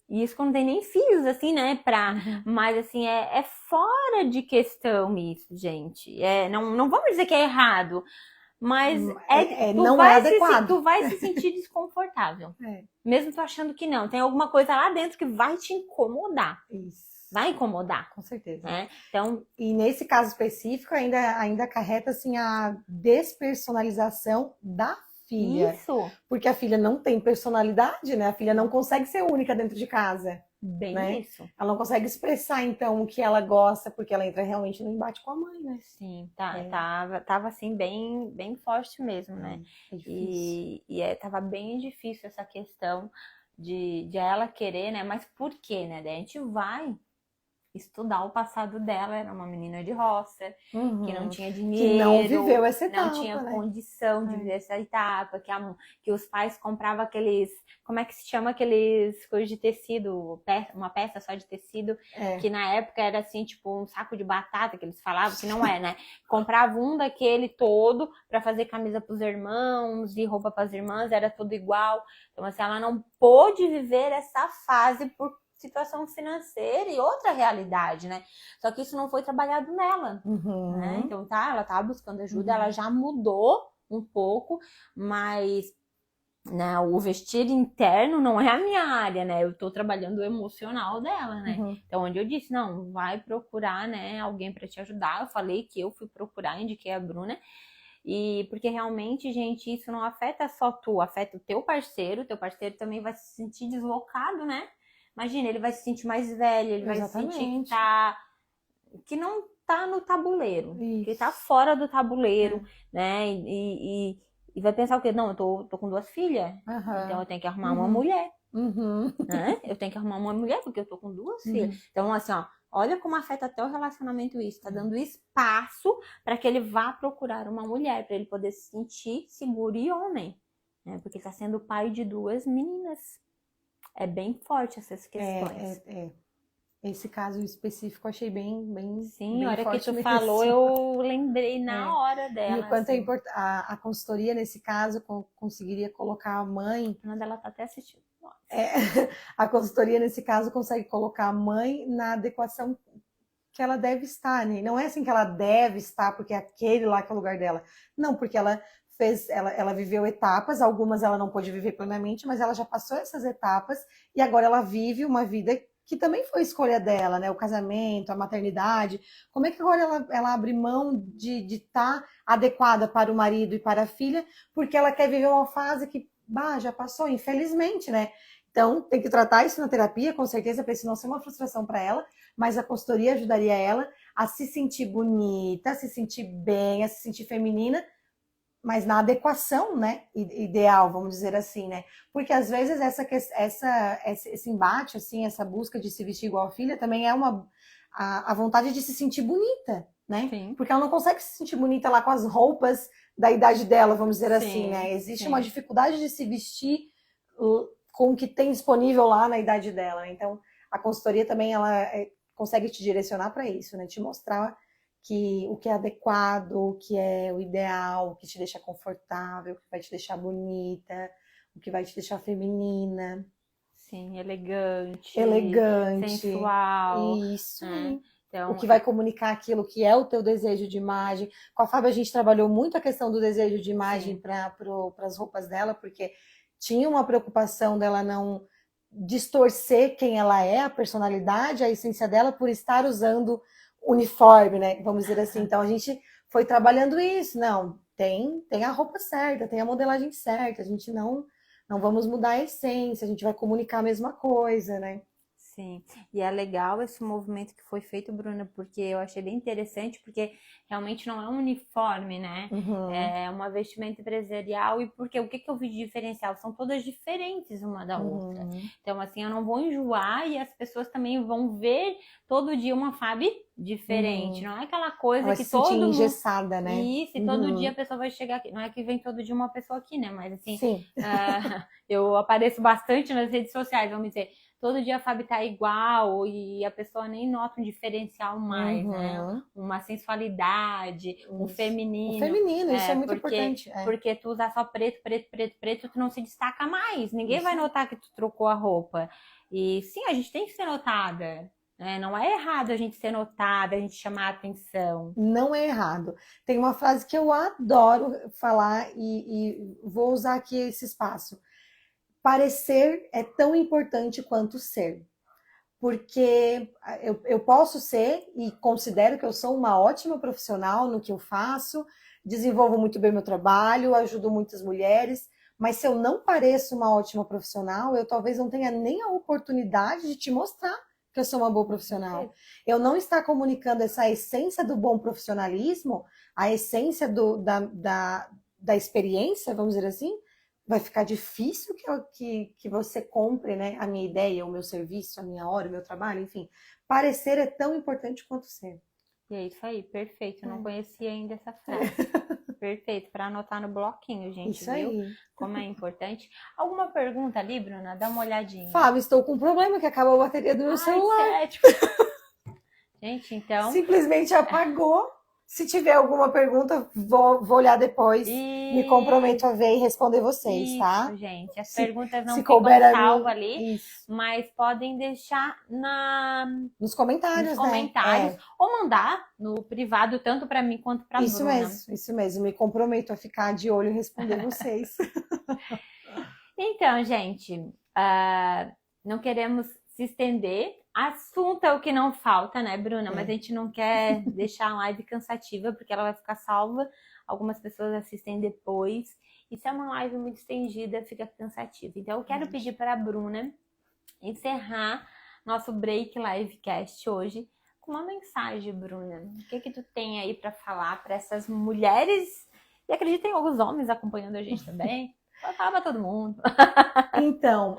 E isso quando não tem nem filhos, assim, né? Mas, assim, é fora de questão isso, gente. Não vamos dizer que é errado, mas não é adequado. Tu vai se sentir desconfortável. Mesmo tu achando que não. Tem alguma coisa lá dentro que vai te incomodar. Isso. Vai incomodar. Com certeza. Né? Então, e nesse caso específico, ainda acarreta, assim, a despersonalização da filha. Isso, Porque a filha não tem personalidade, né? A filha não consegue ser única dentro de casa, bem né? isso. Ela não consegue expressar, então, o que ela gosta, porque ela entra realmente no embate com a mãe, né? Sim, É. tava assim bem forte mesmo, né? É difícil. Tava bem difícil essa questão de ela querer, né? Mas por quê, né? Daí a gente vai estudar o passado dela. Era uma menina de roça, que não tinha Que não dinheiro, viveu essa não tinha etapa, né? condição de viver essa etapa, que os pais compravam aqueles, como é que se chama aqueles coisas de tecido, uma peça só de tecido, que na época era assim, tipo um saco de batata, que eles falavam, que não é, né? Comprava um daquele todo para fazer camisa pros irmãos e roupa para as irmãs, era tudo igual. Então assim, ela não pôde viver essa fase por situação financeira e outra realidade, né? Só que isso não foi trabalhado nela, né? Então ela tava buscando ajuda, ela já mudou um pouco, mas né, o vestir interno não é a minha área, né? Eu tô trabalhando o emocional dela, né? Então onde eu disse, não, vai procurar, né, alguém para te ajudar. Eu falei que eu fui procurar, indiquei a Bruna. E porque realmente, gente, isso não afeta só tu, afeta o teu parceiro também vai se sentir deslocado, né? Imagina, ele vai se sentir mais velho, ele vai se sentir que não tá no tabuleiro, que tá fora do tabuleiro, né? E vai pensar o quê? Não, eu tô com 2 filhas, então eu tenho que arrumar uma mulher, né? Eu tenho que arrumar uma mulher porque eu tô com 2 filhas. Então, assim, ó, olha como afeta até o relacionamento isso. Tá dando espaço para que ele vá procurar uma mulher, para ele poder se sentir seguro e homem, né? Porque tá sendo pai de 2 meninas. É bem forte essas questões. Esse caso específico eu achei bem Sim, a hora que forte tu mesmo. falou, eu lembrei na hora dela. E o quanto assim. é importante. A consultoria, nesse caso, conseguiria colocar a mãe. A dela tá até assistindo. A consultoria, nesse caso, consegue colocar a mãe na adequação que ela deve estar, né? Não é assim que ela deve estar, porque é aquele lá que é o lugar dela. Não, porque ela viveu etapas, algumas ela não pôde viver plenamente, mas ela já passou essas etapas e agora ela vive uma vida que também foi escolha dela, né? O casamento, a maternidade. Como é que agora ela abre mão de estar adequada para o marido e para a filha, porque ela quer viver uma fase que já passou, infelizmente, né? Então, tem que tratar isso na terapia, com certeza, para isso não ser uma frustração para ela, mas a consultoria ajudaria ela a se sentir bonita, a se sentir bem, a se sentir feminina, mas na adequação, né, ideal, vamos dizer assim, né? Porque às vezes esse embate, assim, essa busca de se vestir igual a filha também é a vontade de se sentir bonita, né? Sim. Porque ela não consegue se sentir bonita lá com as roupas da idade dela, vamos dizer assim, né? Existe uma dificuldade de se vestir com o que tem disponível lá na idade dela, né? Então, a consultoria também, ela consegue te direcionar para isso, né? Te mostrar o que é adequado, o que é o ideal, o que te deixa confortável, o que vai te deixar bonita, o que vai te deixar feminina. Sim, elegante, sensual. Isso. Então, o que vai comunicar aquilo que é o teu desejo de imagem. Com a Fábio, a gente trabalhou muito a questão do desejo de imagem para as roupas dela, porque tinha uma preocupação dela não distorcer quem ela é, a personalidade, a essência dela, por estar usando uniforme, né? Vamos dizer assim. Então a gente foi trabalhando isso. Não, tem a roupa certa, tem a modelagem certa. A gente não vamos mudar a essência, a gente vai comunicar a mesma coisa, né? Sim, e é legal esse movimento que foi feito, Bruna, porque eu achei bem interessante, porque realmente não é um uniforme, né? É uma vestimenta empresarial, e porque o que eu vi de diferencial? São todas diferentes uma da outra. Então, assim, eu não vou enjoar e as pessoas também vão ver todo dia uma Fabi diferente. Não é aquela coisa ela que se todo mundo... engessada, né? Isso, e todo dia a pessoa vai chegar aqui. Não é que vem todo dia uma pessoa aqui, né? Mas assim, eu apareço bastante nas redes sociais, vamos dizer. Todo dia a Fabi tá igual e a pessoa nem nota um diferencial mais, né? Uma sensualidade, um feminino. O feminino, isso é muito importante. Porque tu usar só preto, tu não se destaca mais. Ninguém vai notar que tu trocou a roupa. E sim, a gente tem que ser notada. Não é errado a gente ser notada, a gente chamar a atenção. Não é errado. Tem uma frase que eu adoro falar e vou usar aqui esse espaço. Parecer é tão importante quanto ser. Porque eu posso ser e considero que eu sou uma ótima profissional no que eu faço, desenvolvo muito bem meu trabalho, ajudo muitas mulheres, mas se eu não pareço uma ótima profissional, eu talvez não tenha nem a oportunidade de te mostrar que eu sou uma boa profissional. Eu não estar comunicando essa essência do bom profissionalismo, a essência da experiência, vamos dizer assim, vai ficar difícil que você compre, né, a minha ideia, o meu serviço, a minha hora, o meu trabalho, enfim. Parecer é tão importante quanto ser. E é isso aí, perfeito. Eu não conhecia ainda essa frase. Perfeito, para anotar no bloquinho, gente, Isso viu? aí. Como é importante. Alguma pergunta ali, Bruna? Dá uma olhadinha. Fábio, estou com um problema que acabou a bateria do meu celular. Sério? Gente, então... Simplesmente apagou. Se tiver alguma pergunta, vou olhar depois. Me comprometo a ver e responder vocês, isso, tá? Gente. As perguntas não ficam salvas ali, isso. mas podem deixar nos comentários, né? Ou mandar no privado, tanto para mim quanto para a Bruna. Isso mesmo. Me comprometo a ficar de olho e responder vocês. Então, gente, não queremos se estender. Assunto é o que não falta, né, Bruna? Mas a gente não quer deixar a live cansativa, porque ela vai ficar salva. Algumas pessoas assistem depois. E se é uma live muito estendida, fica cansativa. Então, eu quero pedir para a Bruna encerrar nosso Break Livecast hoje com uma mensagem, Bruna. O que tu tem aí para falar para essas mulheres? E acreditem, alguns homens acompanhando a gente também. Fala todo mundo. Então,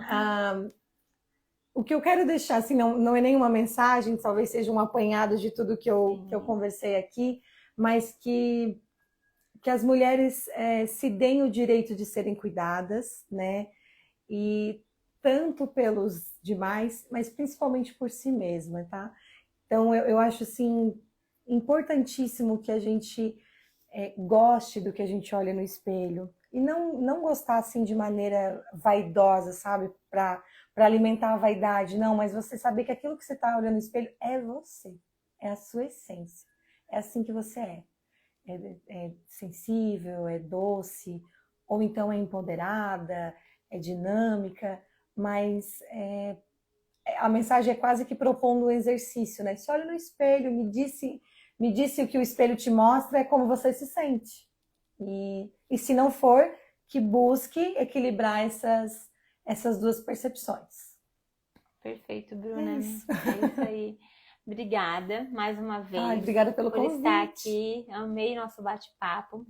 o que eu quero deixar, assim, não é nenhuma mensagem, talvez seja um apanhado de tudo que eu conversei aqui, mas que as mulheres se deem o direito de serem cuidadas, né? E tanto pelos demais, mas principalmente por si mesma, tá? Então, eu acho, assim, importantíssimo que a gente goste do que a gente olha no espelho. E não gostar, assim, de maneira vaidosa, sabe? Para alimentar a vaidade. Não, mas você saber que aquilo que você está olhando no espelho é você. É a sua essência. É assim que você é. É sensível, é doce, ou então é empoderada, é dinâmica, mas a mensagem é quase que propondo um exercício, né? Se olha no espelho, me disse o que o espelho te mostra, é como você se sente. E se não for, que busque equilibrar essas duas percepções. Perfeito, Bruna. É isso aí. Obrigada mais uma vez. Obrigada pelo convite. Estar aqui. Amei nosso bate-papo.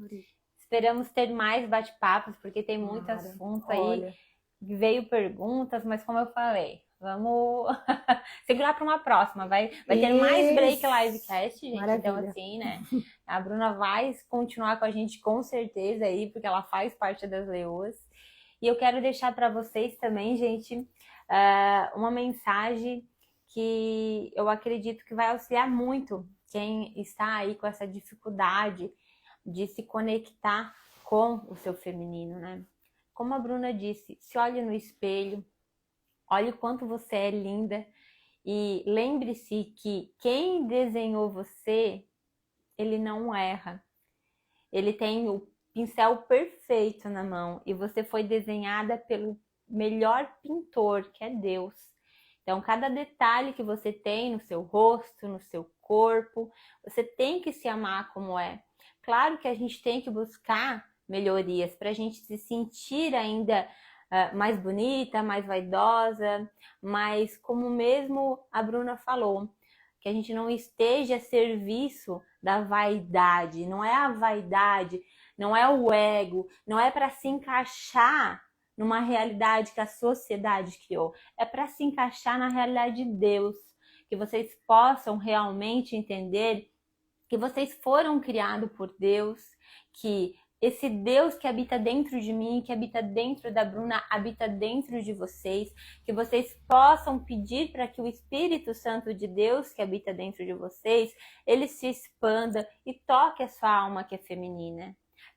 Esperamos ter mais bate-papos, porque tem muito assunto aí. Veio perguntas, mas como eu falei, vamos segurar para uma próxima. Vai ter mais Break Livecast, gente. Maravilha. Então, assim, né? A Bruna vai continuar com a gente com certeza aí, porque ela faz parte das Leoas. E eu quero deixar para vocês também, gente, uma mensagem que eu acredito que vai auxiliar muito quem está aí com essa dificuldade de se conectar com o seu feminino, né? Como a Bruna disse, se olhe no espelho, olhe o quanto você é linda e lembre-se que quem desenhou você, ele não erra. Ele tem o pincel perfeito na mão e você foi desenhada pelo melhor pintor, que é Deus. Então, cada detalhe que você tem no seu rosto, no seu corpo, você tem que se amar como é. Claro que a gente tem que buscar melhorias para a gente se sentir ainda mais bonita, mais vaidosa, mas como mesmo a Bruna falou, que a gente não esteja a serviço da vaidade. Não é a vaidade, não é o ego, não é para se encaixar numa realidade que a sociedade criou. É para se encaixar na realidade de Deus. Que vocês possam realmente entender que vocês foram criados por Deus, que esse Deus que habita dentro de mim, que habita dentro da Bruna, habita dentro de vocês, que vocês possam pedir para que o Espírito Santo de Deus, que habita dentro de vocês, ele se expanda e toque a sua alma que é feminina.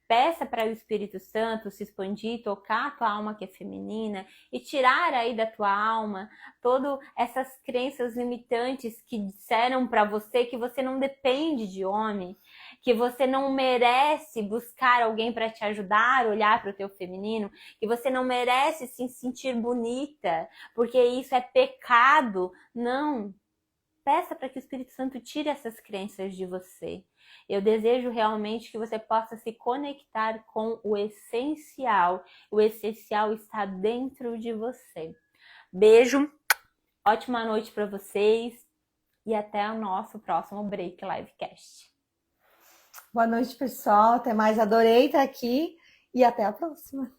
Peça para o Espírito Santo se expandir, tocar a tua alma que é feminina e tirar aí da tua alma todas essas crenças limitantes que disseram para você que você não depende de homem, que você não merece buscar alguém para te ajudar a olhar para o teu feminino, que você não merece se sentir bonita, porque isso é pecado. Não. peça para que o Espírito Santo tire essas crenças de você. Eu desejo realmente que você possa se conectar com o essencial. O essencial está dentro de você. Beijo, ótima noite para vocês e até o nosso próximo Break Livecast. Boa noite, pessoal. Até mais. Adorei estar aqui e até a próxima.